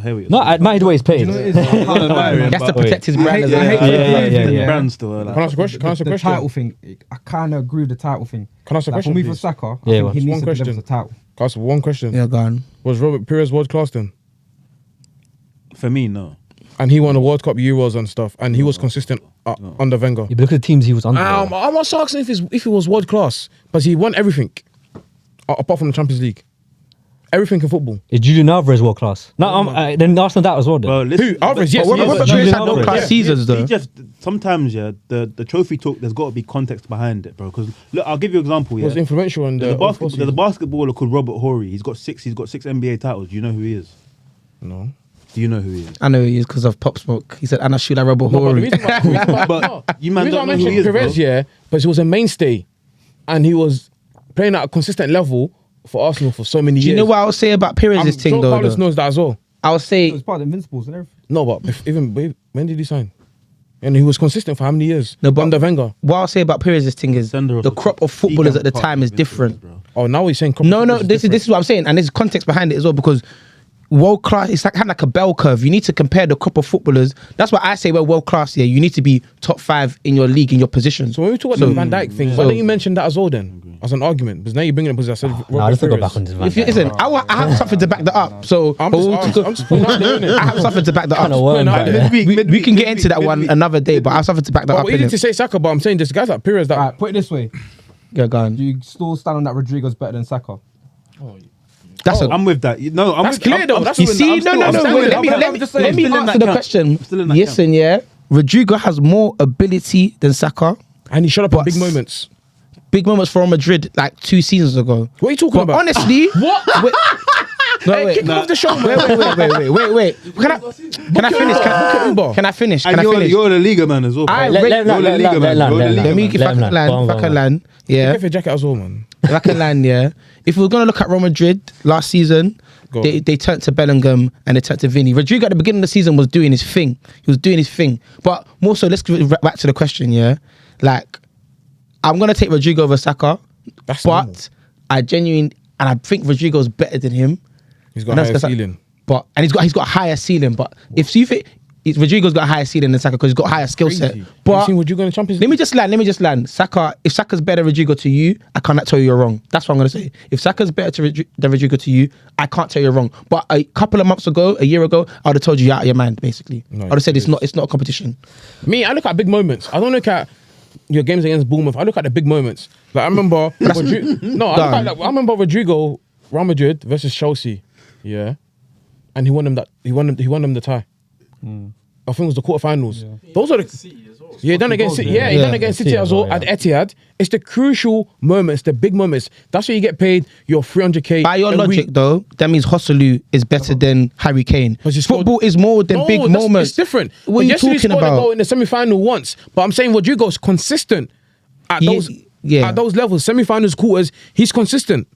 here we go. No, I admire the way he's played. You know what it is? I don't admire him, He has to but protect his brand. I as hate well. Yeah. brand still. Can I ask a question? Can I ask a The question? title thing, I kind of agree with the title thing. Can I ask a Like, question, for me, for please? Saka, I Yeah, think he just needs one to deliver question. the title. Can I ask one question? Yeah, go on. Was Robert Pires world-class then? For me, no. And he won the World Cup Euros and stuff, and he was consistent under Wenger. Yeah, but look at the teams he was under. I'm not asking if he was world-class, but he won everything, apart from the Champions League. Everything in football. Is Julian Alvarez world class? No, then Arsenal that as well. Then. Well, listen, Who? Alvarez, yes. But he is. Robert Julian Pires had no Alvarez. class seasons though. Sometimes, the trophy talk, there's got to be context behind it, bro. Because look, I'll give you an example. He was influential in the There's a basketballer called Robert Horry. He's got six NBA titles. Do you know who he is? No. Do you know who he is? I know he is because of Pop Smoke. He said, "And I shoot like Robert No, but the Horry." reason why, But you man the reason don't I know who mentioned he is, bro. Perez, yeah, but he was a mainstay, and he was playing at a consistent level for Arsenal for so many years. Do you know what I would say about Perez's thing Joe though? Carlos knows that as well. I would It say was part of the Invincibles and everything. No, but when did he sign? And he was consistent for how many years? No, but- under Wenger. what I'll say about Perez's thing is Sender the of crop of he footballers can at the part time is of it, different. bro. Oh, now he's saying No, this is what I'm saying, and there's context behind it as well because world class. It's like having like a bell curve. You need to compare the crop of footballers. That's why I say we're world class. Yeah, you need to be top 5 in your league in your position. So when we talk about the Van Dijk thing, why don't you mention that as well then? As an argument? Because now you're bringing it because I said Nah, let's not go Perez. back on this. Van If you, Dijk. listen, I have something to back that up. So I'm just putting it out there, innit? I have something to back that Kinda up. worm, out man. there. We can get into that one another day, but I have something to back that But up. what you need innit? to say Saka, but I'm saying this guys like Perez that Alright, put it this way. Yeah, go on. Do you still stand on that Rodrigo's better than Saka? That's a. I'm with that. That's clear though. That's You what see, no. I'm still Wait, with let me that. let me just saying, let me still in answer that the camp. question. Still in that Listen, yeah, Rodrigo has more ability than Saka. And he shut up in But- big moments. Big moments for Real Madrid like 2 seasons ago. What are you talking But about? honestly, What? Wait, no, Hey, wait, kick him off the show, man. wait. Can I finish? Can I finish? Can And I finish? you're the Liga man as well. I bro. rate- Let You're the Liga man. You're the Liga Let me man. if I can land. If I can land, yeah. Get your jacket as well, man. If I can land, yeah. If we're gonna look at Real Madrid last season, Go they on. turned to Bellingham and they turned to Vinny. Rodrigo at the beginning of the season was doing his thing. He was doing his thing. But more so, let's give it back to the question, yeah. Like, I'm gonna take Rodrigo over Saka, That's but normal. I think Rodrigo's better than him. He's got And a that's- higher that's- ceiling. But and he's got a higher ceiling. But if you think Rodrigo's got a higher ceiling than Saka because he's got a higher skill set. Crazy. Have you But seen Rodrigo in the Champions let League? me just land. Saka, if Saka's better than Rodrigo to you, I cannot tell you you're wrong. That's what I'm gonna say. If Saka's better than Rodrigo to you, I can't tell you you're wrong. But a couple of months ago, a year ago, I would have told you you're out of your mind. Basically, No, I would have said it's not a competition. Me, I look at big moments. I don't look at your games against Bournemouth. I look at the big moments. Like I remember, I remember Rodrigo, Real Madrid versus Chelsea. Yeah, and he won them the tie. I think it was the quarterfinals. Those are the City as well. yeah, he done against City. Yeah, he done against City as well at Etihad. It's the crucial moments, the big moments. That's where you get paid your 300k. By your a logic, week. though, that means Hosselu is better than Harry Kane. Because he scored- Football is more than No, big that's- moments. It's different. What are you Yesterday he talking scored a goal about? in the semi-final once, but I'm saying Rodrigo's consistent at Yeah. those levels. Semi-finals, quarters, he's consistent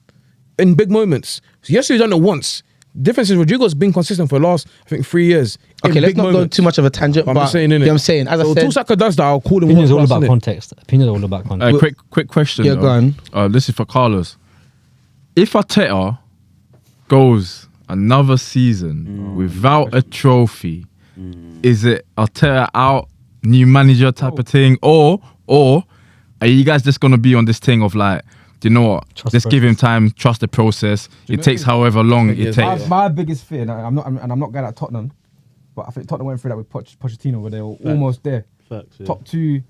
in big moments. So yesterday he done it once. Difference is Rodrigo's been consistent for the last, I think, 3 years. in Okay, let's big not go moments. too much of a tangent, I'm but just saying, innit? you know what I'm saying? As So I said, till Saka does that, I'll call him Opinions all world-class, about innit? context. Opinions all about context. Quick question. Yeah, though. go on. This is for Carlos. If Arteta goes another season without a trophy, is it Arteta out, new manager type of thing, or are you guys just gonna be on this thing of like, do you know what? Trust Just the give him time, trust the process. It takes however long it Yes, takes. My biggest fear, and I'm not going at Tottenham, but I think Tottenham went through that with Pochettino, where they were almost there. Facts, yeah. Top two,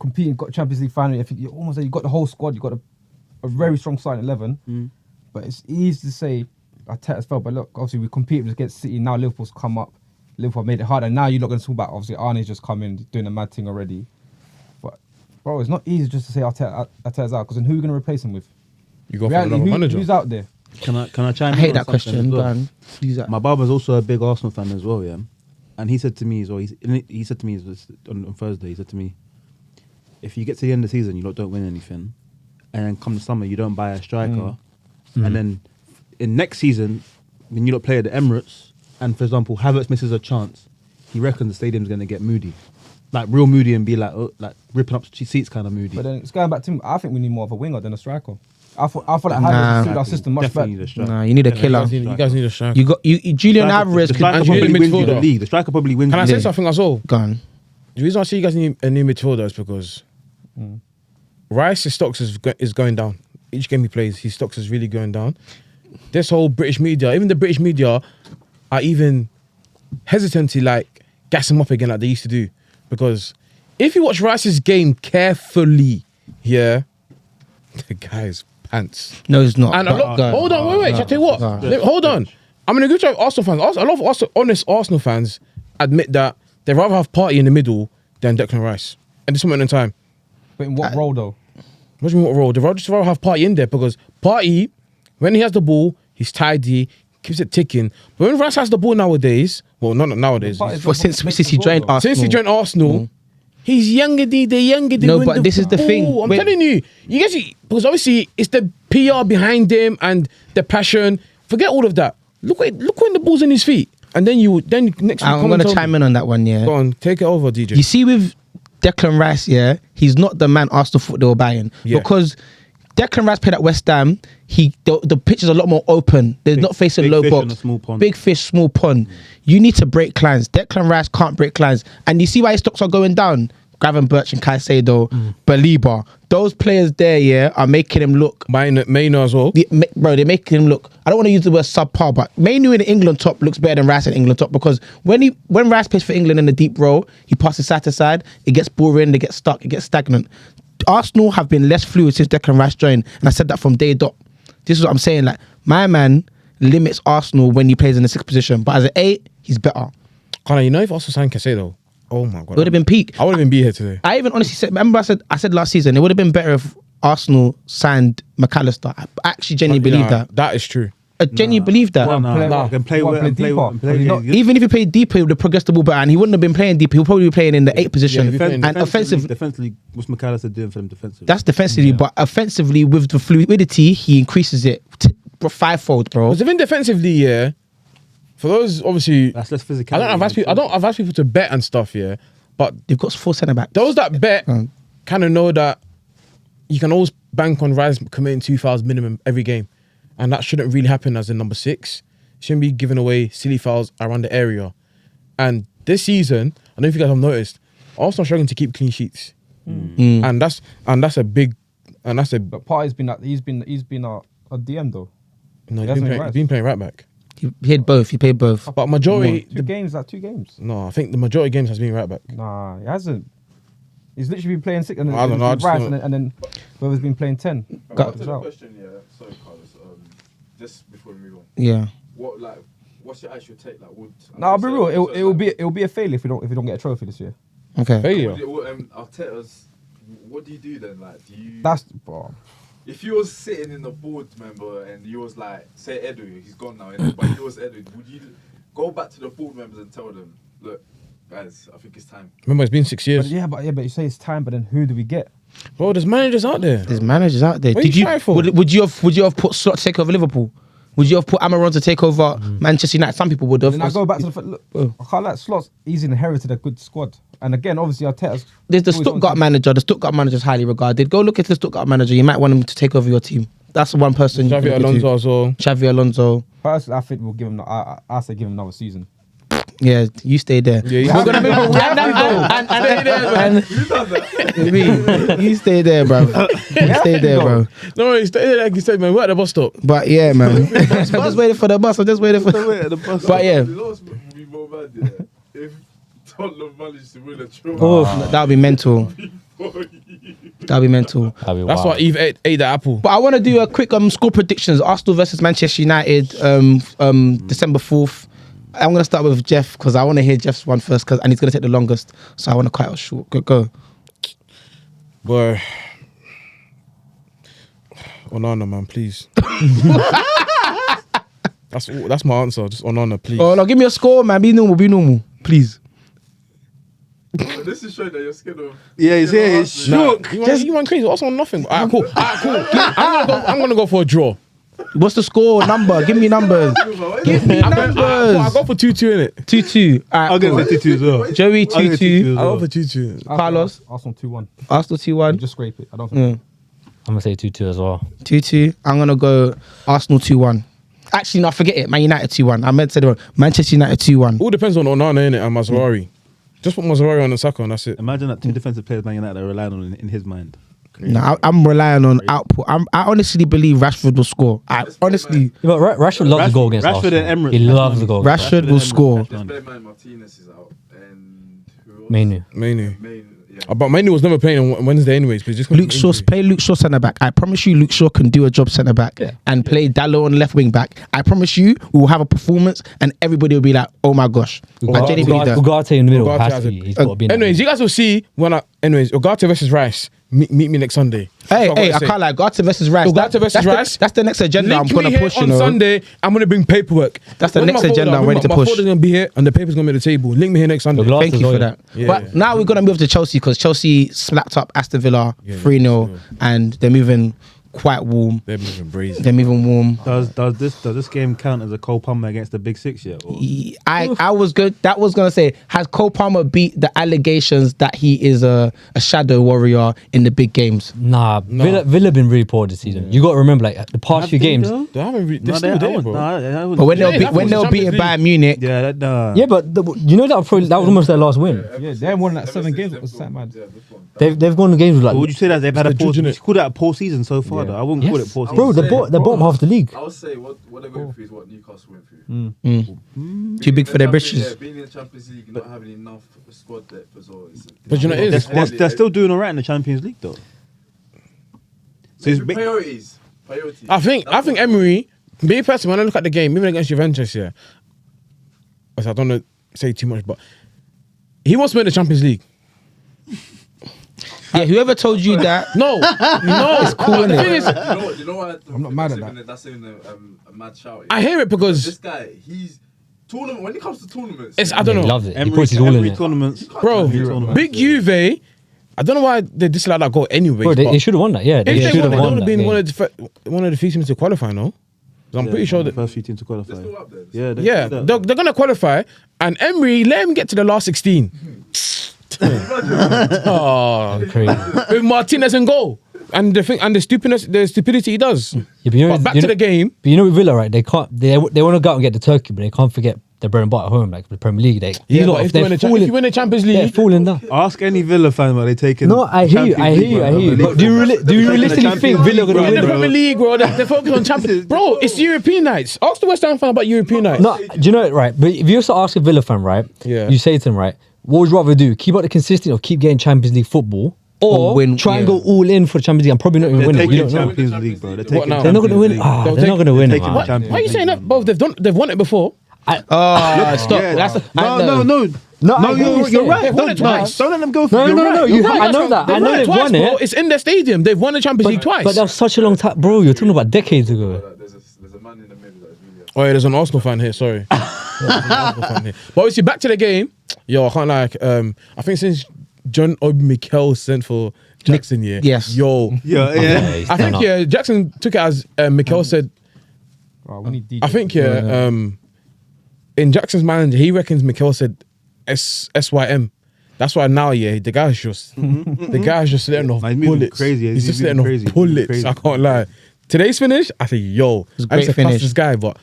competing, got Champions League final. I think you're almost there. You got the whole squad. You got a very strong starting 11. But it's easy to say Arteta's failed. But look, obviously we competed against City. Now Liverpool's come up. Liverpool made it harder. Now you're not going to talk about obviously Arne's just come in doing a mad thing already. But bro, it's not easy just to say Arteta's out, because then who are you going to replace him with? You go for another manager. Who's out there? Can I chime I in hate on that something question. as Go well? on. Use that. My barber's also a big Arsenal fan as well, yeah. And he said to me as well, he said to me on Thursday, he said to me, if you get to the end of the season, you don't win anything, and then come the summer, you don't buy a striker, and then in next season, when you don't play at the Emirates, and for example, Havertz misses a chance, he reckons the stadium's going to get moody. Like real moody and be like ripping up seats kind of moody. But then it's going back to him. I think we need more of a winger than a striker. I feel like Nah. Havertz suited our system much Definitely better. need a striker. Nah, you need a killer. You guys need a striker. You got Julian Striker- Alvarez. the Can, striker and you need a probably wins you the midfielder. league. The striker probably wins Can I you say the league. something as well? gone. The reason I see you guys need a new midfielder is because Rice's stocks is going down. Each game he plays, his stocks is really going down. This whole British media, even the British media, are even hesitant to like gas him up again like they used to do. Because if you watch Rice's game carefully, yeah, the guy's pants. No, it's not. And a lot, Go on. hold on, wait, shall I tell you what? Go on. Hold on. I'm in a good job Arsenal fans. A lot of honest Arsenal fans admit that they'd rather have Partey in the middle than Declan Rice at this moment in time. But in what role though? What do you mean what role? They'd rather have Partey in there because Partey, when he has the ball, he's tidy, keeps it ticking. But when Rice has the ball nowadays, well, not nowadays, Partey's Well, since he joined Arsenal. since he joined Arsenal, he's younger. They're younger. They No, win but this is the thing. ball. I'm Wait. telling you, you guys, because obviously it's the PR behind him and the passion. Forget all of that. Look when the ball's in his feet, and then next. week I'm come going and to tell chime me. in on that one, yeah. Go on, take it over, DJ. You see with Declan Rice, yeah, he's not the man Arsenal thought they were buying. Yeah. Because Declan Rice played at West Ham, the pitch is a lot more open. They're not facing big low fish box. in a small pond. Big fish, small pond. You need to break clients. Declan Rice can't break clients. And you see why his stocks are going down? Gravenberch and Caicedo, Baliba. Those players there, yeah, are making him look... Maino as well. Bro, they're making him look... I don't want to use the word subpar, but Mainu in the England top looks better than Rice in England top, because when Rice plays for England in the deep row, he passes side to side, it gets boring, they get stuck, it gets stagnant. Arsenal have been less fluid since Declan Rice joined, and I said that from day dot. This is what I'm saying, like, my man limits Arsenal when he plays in the 6th position, but as an 8, he's better. Connor, you know if Arsenal signed Caicedo, oh my god, It would have been peak. I wouldn't even be here today. I even honestly said, remember I said last season, it would have been better if Arsenal signed McAllister. I actually genuinely believe that. That is true. I genuinely believe that. Play deeper. Even if he played deeper, he would have progressed the ball better, and he wouldn't have been playing deeper. He'll probably be playing in the 8th position. And defensively, what's McAllister doing for them defensively? That's defensively, but offensively, with the fluidity, he increases it fivefold, bro. Because even defensively, yeah, for those obviously, That's less physicality. I don't advise people to bet and stuff, yeah, but They've got 4 centre backs. those that bet kind of know that you can always bank on Rice committing 2 fouls minimum every game, and that shouldn't really happen as a number 6. Shouldn't be giving away silly fouls around the area. And this season, I don't know if you guys have noticed, Arsenal struggling to keep clean sheets, and that's a big, and that's a But Partey's been he's been a DM though. no. He He's hasn't been been playing right back, He had both. He played both. but majority Two games. no, I think the majority of games has been right back. Nah, he hasn't. He's literally been playing 6 and then I don't know, I just Rice don't- and then whoever's been playing 10. Back to the question, yeah. Sorry, Carlos. Just before we move on, Yeah. what's your actual take? Like, would No, I'll be real. It'll be a failure if we don't get a trophy this year. Okay. Failure. Arteta's, what do you do then? Like, do you? That's bro. If you was sitting in the board member and you was like, say Edu, he's gone now, innit? But you was Edu, would you go back to the board members and tell them, look, guys, I think it's time? Remember, it's been 6 years. But you say it's time, but then who do we get? Bro, there's managers out there. There's managers out there. What are you trying for? Would you have put Slot to take over Liverpool? Would you have put Amorim to take over Manchester United? Some people would have. Then I go back to the look. I can't like Slots. He's inherited a good squad, and again, obviously Arteta's. There's the Stuttgart manager. The Stuttgart manager is highly regarded. Go look at the Stuttgart manager. You might want him to take over your team. That's one person. Xavi Alonso as well. Xavi Alonso. Personally, I think we'll give him. I say give him another season. Yeah, you stay there. Yeah, We're gonna move on. You stay there, bro. You stay there, bro. No, it's like you said, man. We're at the bus stop. But yeah, man. I'm just waiting for the bus. I'm just waiting for the bus. But yeah. You know what's would be more mad, yeah? If Tottenham managed to win a trophy. Oh, that'd be mental. That'd be mental. That's why Eve ate that apple. But I want to do a quick score predictions. Arsenal versus Manchester United, December 4th. I'm going to start with Jeff because I want to hear Jeff's one first and he's going to take the longest. So I want to cut it short. Go. Boy. Onana, man, please. That's my answer. Just Onana, please. Oh, no, give me a score, man. Be normal, please. This is showing that you're scared of. Yeah, he's here. He's shook. You went crazy. What's on nothing? Alright, cool. I'm gonna go for a draw. What's the score number? Give me numbers. Give me numbers. I'll go for 2-2 in it. 2-2. I'll get 2-2 as well. Joey 2-2. I'll go for 2-2. Carlos. Arsenal 2-1. Arsenal 2-1. Just scrape it. I don't think. I'm gonna say 2-2 as well. 2-2. I'm gonna go Arsenal 2-1. Actually, no, forget it. Man United 2-1. I meant to say the Manchester United 2-1. All depends on Onana, innit, and Mazraoui. Just put Mazraoui on the Saka and that's it. Imagine that two defensive players Man United are relying on in his mind. No, I'm relying on output. I honestly believe Rashford will score. I honestly. But Rashford loves to go against Rashford Arsenal. and Emirates. He loves to go. Rashford will score. Just bear in mind Martinez is out. And who else? Mainu. Yeah. But Mainu was never playing on Wednesday anyways. But just Luke Shaw, play Luke Shaw centre back. I promise you, Luke Shaw can do a job centre back and play Diallo on left wing back. I promise you, we will have a performance and everybody will be like, "Oh my gosh!" I genuinely believe that. Ugarte in the middle Ugarte has has to a- be. He's got to be. in Anyways, that. you guys will see when Ugarte versus Rice. Meet me next Sunday. Hey, That's what I say. can't lie. Ugarte versus Rice. Ugarte versus Rice. That's the next agenda I'm Link going me to here push. on You know. Sunday. I'm gonna bring paperwork. That's the Where's next my folder? agenda I'm ready to My push. folder's gonna be here and the paper's gonna be on the table. Link me here next Sunday. The glass Thank as you well, for yeah. that. Yeah, But yeah. now we're going to move to Chelsea because Chelsea slapped up Aston Villa 3-0 and they're moving quite warm. They're moving brazen. They're moving warm. Does this game count as a Cole Palmer against the Big Six yet? Or? I was good. That was gonna say, has Cole Palmer beat the allegations that he is a shadow warrior in the big games? Nah, Villa been really poor this season. You got to remember, like the past few games. They haven't. They're still there, bro. But when Yeah, they'll that was the beat Champions Bayern Munich, Yeah, Yeah, but you know that was almost their last win. Yeah, they won like 7 games. It was something mad. They've gone to games with like. But would you say that they've had a poor? judging You it. call that a poor season so far? Yeah. Though I wouldn't call it poor season. Bro, they're bottom half of the league. I would say what they're going through is what Newcastle went through. too big for their Yeah, britches. being in the Champions League and not having enough squad depth as well. But you know, it is. They're still doing alright in the Champions League though. So it's Priorities. I think Emery, me personally, when I look at the game, even against Juventus, yeah, I don't want to say too much, but he wants to win the Champions League. Yeah, whoever told you that, No, it's cool, The innit? thing is, You know what? I'm not mad at that. That's even a mad shout. I hear it This because guy, he's tournament. When it comes to tournaments, it's, I don't He know, loves it. He puts his all in every it. tournaments, bro. tournaments. Big Juve. I don't know why they dislike that goal anyway. Bro, they should have won that. Yeah, they If should they have won, won would that. have been game. one of the few teams to qualify, no? 'Cause I'm pretty sure the that. first few teams to qualify. They're still up there. Yeah, Yeah, they're going to qualify, and Emery let him get to the last 16. Oh, Crazy. with Martinez and goal, and the stupidity he does. Yeah, but you know, But back you to know- the game. But you know, with Villa, right? They can't. They want to go out and get the turkey, but they can't forget their bread and butter at home, like the Premier League. Yeah, These but lot, if you win the Champions they're League, falling down. Ask any Villa fan where they taking. No, I hear you. But do you realistically think Villa are in gonna the win? Premier League, bro, they focus on Champions. Bro, it's European nights. Ask the West Ham fan about European nights. No, do you know it, right? But if you also ask a Villa fan, right? Yeah. You say to them, right? What would you rather do? Keep up the consistency of keep getting Champions League football, or win, try and yeah. go all in for the Champions League and probably not even They're win it. You taking don't know. Champions League, bro. They're What taking. now? They're not going to win it. Champions League. They're not going to win it, taking man. the Champions Why are you saying League, that? Both they've won it before. Stop. Yeah. That's No, I get what you're you're right. saying. Don't let them go. No, You're no, right. no. You're right. I know that. I know they've won bro. it. It's in their stadium. They've won the Champions League twice. But that was such a long time, bro. You're talking about decades ago. There's a man in the middle that is really. Oh yeah, there's an Arsenal fan here. Sorry. There's an Arsenal fan here. But obviously, back to the game. Yo, I can't like. I think since John Obi Mikel sent for Jackson, Yes. Yo, Yeah. I think Jackson took it as Mikel said. Oh, we need DJ. I think in Jackson's mind, he reckons Mikel said SYM. That's why now, the guy's just letting off He's moving bullets. crazy. He's just moving letting crazy. off bullets. Crazy. I can't lie. Today's finish, I think, yo, a I great used to trust finish. this guy, but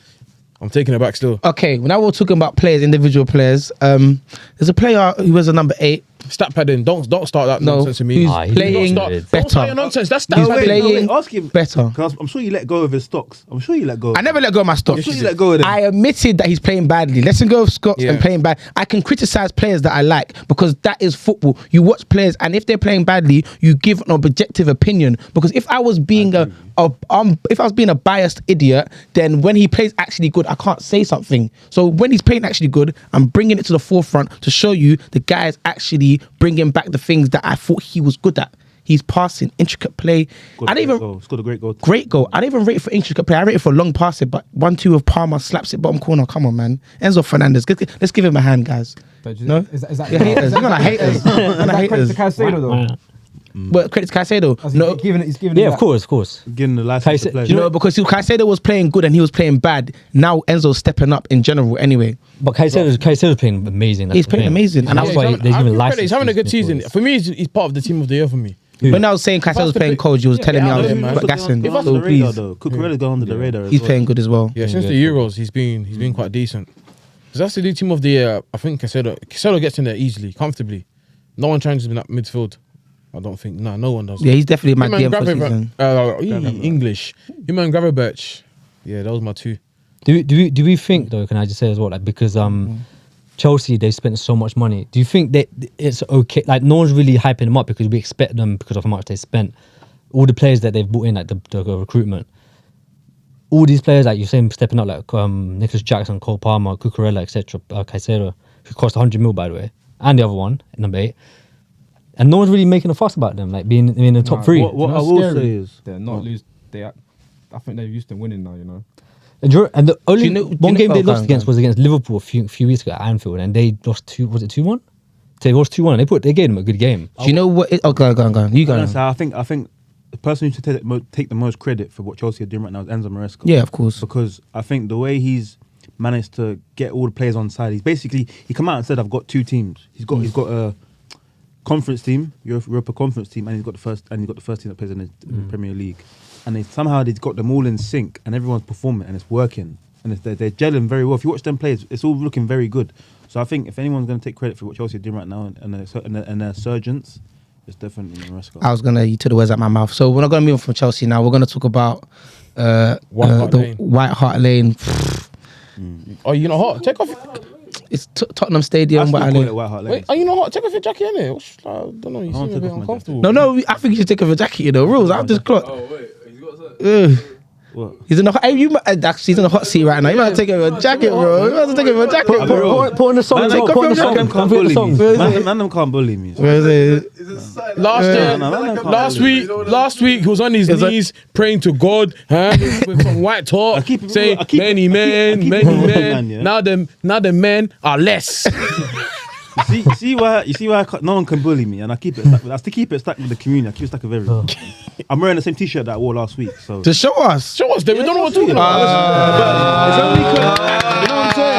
I'm taking it back still. Okay, now we're talking about players, individual players. There's a player who was a number 8. Stat padding. Don't start that No, nonsense with me. who's he's playing not Don't better. start your nonsense. That's stat He's padding. playing Ask him better. Because I'm sure you let go of his stocks. I'm sure you let go. I never let go of my stocks. I'm sure you let go of them. I admitted that he's playing badly. Let's go of Scott Yeah. and playing bad. I can criticize players that I like because that is football. You watch players, and if they're playing badly, you give an objective opinion. Because if I was being if I was being a biased idiot, then when he plays actually good, I can't say something. So when he's playing actually good, I'm bringing it to the forefront to show you the guy is actually bringing back the things that I thought he was good at. He's passing, intricate play. I didn't even scored a great goal. great goal. I didn't even rate it for intricate play. I rate it for long passing, but 1-2 of Palmer slaps it bottom corner. Come on, man. Enzo Fernandez. Let's give him a hand, guys. No? Is that You're haters. You're gonna haters. Is that credit to Caicedo though? Well, credit to Caicedo. As No, he's given Yeah, him of course. Getting the license to Caicedo- play. do you know- no, because Caicedo was playing good and he was playing bad. Now Enzo's stepping up in general. Anyway, But Caicedo's playing amazing. That's He's the playing thing. amazing, and that's I why was- they give him license. He's having a good to season. score. For me, he's part of the team of the year for me. when I was saying Caicedo's playing cold, you was telling me I was gassing. If under So the radar please, though, Cucurella's gone under the radar. he's playing good as well. Yeah, since the Euros, he's been quite decent. Because that's the new team of the year. I think Caicedo gets in there easily, comfortably. No one challenges him in that midfield. I don't think. No one does. Yeah, he's definitely my Him and DM for season. English. Him and Gravenberch. Yeah, those are my two. Do we think though? Can I just say as well, like because Chelsea they spent so much money. Do you think that it's okay? Like no one's really hyping them up because we expect them because of how much they spent. All the players that they've brought in, like the recruitment. All these players, like you're saying, stepping up, like Nicholas Jackson, Cole Palmer, Cucurella, etc. Caicedo, who cost 100 mil by the way, and the other one, number 8. And no one's really making a fuss about them, like being in the top 3. What I will say is, they're not lose. I think they're used to winning now. You know. And the only one game they oh, lost against was against Liverpool a few weeks ago at Anfield, and they lost 2-1? They lost 2-1. They gave them a good game. Do you know what? Go on. You go. honestly, I think the person who should take the most credit for what Chelsea are doing right now is Enzo Maresca. Yeah, of course. Because I think the way he's managed to get all the players on side, he come out and said, I've got 2 teams. He's got a conference team, Europa conference team, and he's got the first team that plays in the Premier League. And they've got them all in sync, and everyone's performing, and it's working, and they're gelling very well. If you watch them play, it's all looking very good. So I think if anyone's going to take credit for what Chelsea are doing right now and their surgence, it's definitely Maresca. I was gonna, you took the words out my mouth. So we're not gonna move on from Chelsea now. We're gonna talk about the White Hart Lane. Oh, you know hot? Take off. It's Tottenham Stadium. White Hart Lane. White Hart Lane. Wait, are you not hot? Take off your jacket, innit? I don't know. You seem a take bit off my uncomfortable. No, I think you should take off a jacket. You know, rules. I've just clocked. Oh wait, he's got that. What? He's in the hot. Hey, he's in the hot seat right now. You might have to take off a jacket, bro. You might have to take off a jacket, bro. Put on the song. Man, Put on the song. them can't Put on the bully song. me. Man, them can't bully me. Where is it? Is it silent? Last week he was on his knees praying to God, with some white talk, saying many men. yeah. Now the men are less. You see why no one can bully me, and I keep it stuck. I still keep it stuck with the community. I keep it stuck with everyone. I'm wearing the same T-shirt that I wore last week. So To show us. Show us, then we don't know what we're talking about. it's only because you know what I'm saying.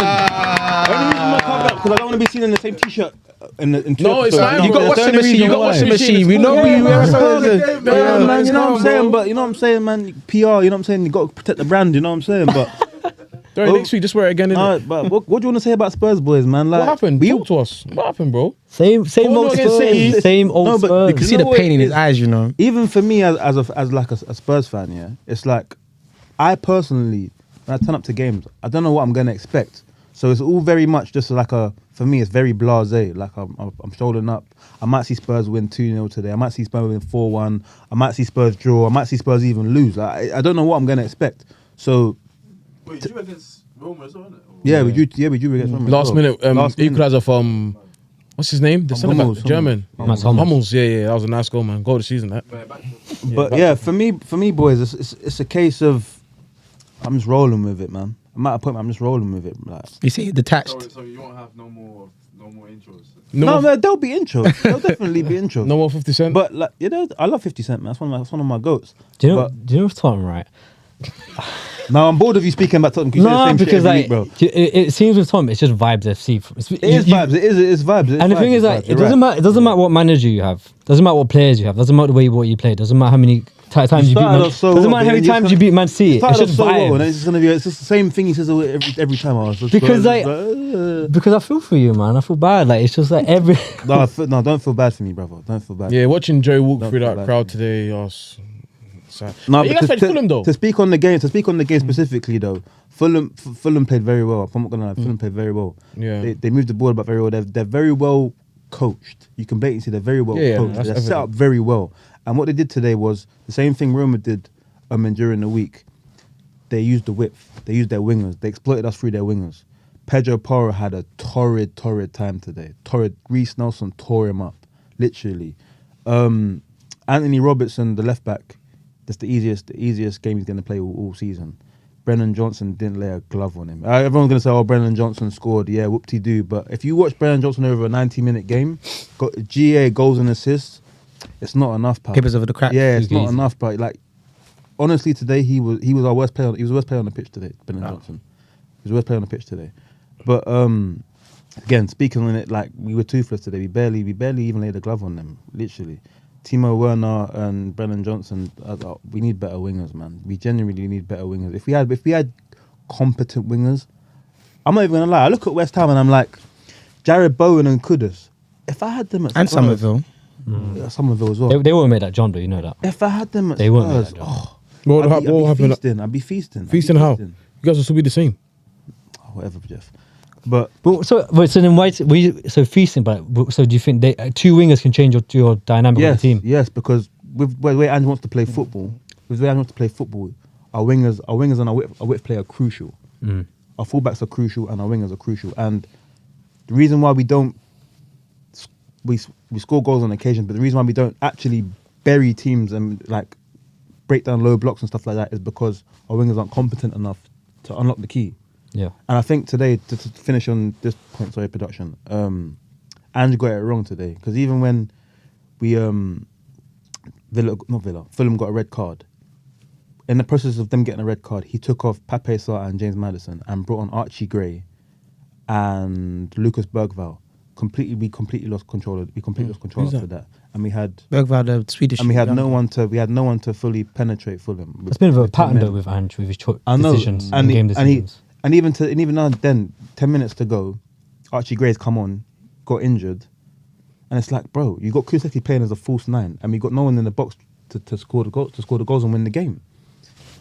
The only reason I covered up because I don't want to be seen in the same T-shirt. No, it's fine. You got washing machine. You got washing machine. We know you wear something. Yeah, man, you know what I'm saying, but you know what I'm saying, man. PR, you know what I'm saying. You got to protect the brand. You know what I'm saying, but. Next week, just wear it again. Innit? But what do you want to say about Spurs boys, man? Like, What happened? Talk to us. What happened, bro? Same Oh, old no, against City. Spurs. Same old No, but Spurs. You can see the pain in his eyes, you know. Even for me as a Spurs fan, yeah, it's like I personally, when I turn up to games, I don't know what I'm gonna expect. So it's all very much just like for me, it's very blasé. Like I'm shouldering up. I might see Spurs win 2-0 today. I might see Spurs win 4-1. I might see Spurs draw. I might see Spurs even lose. Like, I don't know what I'm gonna expect. So Wait, you against Roma as well, isn't it? Yeah, we drew against Roma. Last as well. minute Last minute. equaliser from what's his name? The centre back, Hummels, German. Mats Hummels. Hummels. Yeah, that was a nice goal, man. Goal of the season, that. But yeah, for me, boys, it's a case of I'm just rolling with it, man. I'm at a point where I'm just rolling with it. Like, You see, detached. So you won't have no more intros. no, there'll be intros. There'll definitely be intros. No more 50 Cent. But like, I love 50 Cent, man. That's one of my goats. Do you know? But Do you know what's Tottenham, right? now I'm bored of you speaking about Tottenham. 'Cause you say the No, same shit because every like week, bro. it seems with Tottenham, it's just vibes FC. It is vibes. It is vibes. And the thing is, like, it doesn't matter. It doesn't matter what manager you have. Doesn't matter what players you have. Doesn't matter the way what you play. Doesn't matter how many times you beat started Man. off so Doesn't well, matter how but many then you're times just you beat Man City. It's Started off just so well, and vibes. it's just gonna be. It's just the same thing he says every time. I was just Because, like- no, Because I feel for you, man. I feel bad. Like it's just like every. don't feel bad for me, brother. Don't feel bad. Yeah, watching Joe walk Don't through feel that bad crowd for today, I was sad. No, But you but guys played Fulham though. To speak on the game, specifically though, Fulham played very well. I'm not gonna lie, Fulham played very well. Yeah. They moved the ball about very well. They're very well coached. You can blatantly see they're very well Yeah, coached. that's They're set evident. up very well. And what they did today was the same thing Roma did during the week. They used the width. They used their wingers. They exploited us through their wingers. Pedro Porro had a torrid time today. Torrid. Reece Nelson tore him up, literally. Anthony Robertson, the left back, that's the easiest game he's going to play all season. Brennan Johnson didn't lay a glove on him. Everyone's going to say, "Oh, Brennan Johnson scored." Yeah, whoop-de-doo. But if you watch Brennan Johnson over a 90-minute game, got GA goals and assists, it's not enough, pal. Papers over the cracks. Yeah, it's not Easy. enough, but like honestly, today he was our worst player. He was the worst player on the pitch today, Brennan Johnson. He was the worst player on the pitch today. But again, speaking on it, like we were toothless today. We barely even laid a glove on them, literally. Timo Werner and Brennan Johnson, we need better wingers, man. We genuinely need better wingers. If we had competent wingers, I'm not even gonna lie. I look at West Ham and I'm like, Jared Bowen and Kudus. If I had them at And Spurs- Somerville. Yeah, Somerville as well. They won't make that John, though. You know that. If I had them at They won't make Spurs, that jump. What I'd be happened? feasting. I'd be feasting. Feasting how? You guys will still be the same. Oh, whatever, Jeff. But So then why? So feasting, but so do you think two wingers can change your dynamic of yes, the team? yes, because with the way Ange wants to play football, our wingers and our width play are crucial. Our fullbacks are crucial and our wingers are crucial. And the reason why we don't we score goals on occasion, but the reason why we don't actually bury teams and like break down low blocks and stuff like that is because our wingers aren't competent enough to unlock the key. Yeah. And I think today, to finish on this point, sorry, production, Ange got it wrong today. Because even when we, Fulham got a red card, in the process of them getting a red card, he took off Pape Sarr and James Maddison and brought on Archie Gray and Lucas Bergvall. We completely lost control of Who's after that. And we had Bergvall, the Swedish. no one to fully penetrate Fulham. It's been a bit of a with 10 pattern though men. with Ange with his I know, decisions and game decisions. And even now then, 10 minutes to go, Archie Gray's come on, got injured, and it's like, bro, you got Kulusevski playing as a false 9, and we got no one in the box to score the goals and win the game.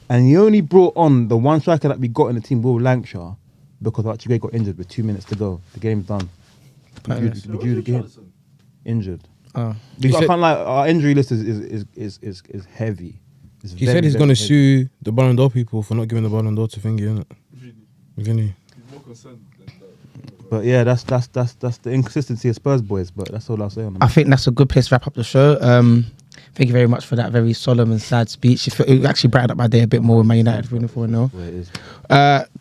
And he only brought on the one striker that we got in the team, Will Lancashire, because Archie Gray got injured with 2 minutes to go. The game's done. We drew the game. Injured. Oh. I said- can't lie, our injury list is heavy. It's He very, said he's very going to heavy. sue the Ballon d'Or people for not giving the Ballon d'Or to Thingy, innit? Really? He's more concerned than that. But yeah, that's the inconsistency of Spurs boys. But that's all I'll say on them. I think that's a good place to wrap up the show. Thank you very much for that very solemn and sad speech. It actually brightened up my day a bit more with my United winning 4-0. Where it is.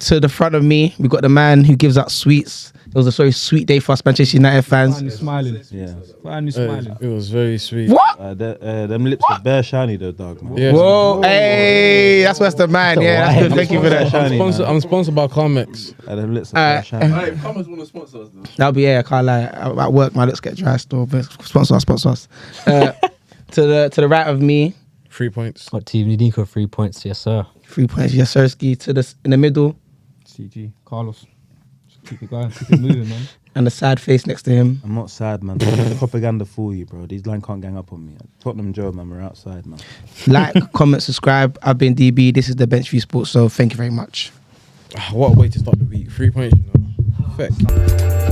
To the front of me, we got the man who gives out sweets. It was a very sweet day for us Manchester United fans. Finally smiling. Yeah. Finally smiling. It was very sweet. What? Them lips are bare shiny though, dog, man. Yeah. Whoa, hey, that's what's the man. Yeah, that's good. Thank you for that. Shiny, man. I'm sponsored by Carmex. Them lips are bare shiny. Hey, Thomas want to sponsor us though. That'll be I can't lie. At work, my lips get dry still. But sponsor us. To the right of me, 3 points. What team? Nico 3 points, yes sir. 3 points. Yes, Zirkzee. To the in the middle, CG, Carlos. Just keep it going, keep it moving, man. and the sad face next to him. I'm not sad, man. The propaganda fool you, bro. These line can't gang up on me. Tottenham Joe, man. We're outside, man. Like, comment, subscribe. I've been DB. This is the Bench View Sports. So thank you very much. What a way to start the week. 3 points, you know. Perfect.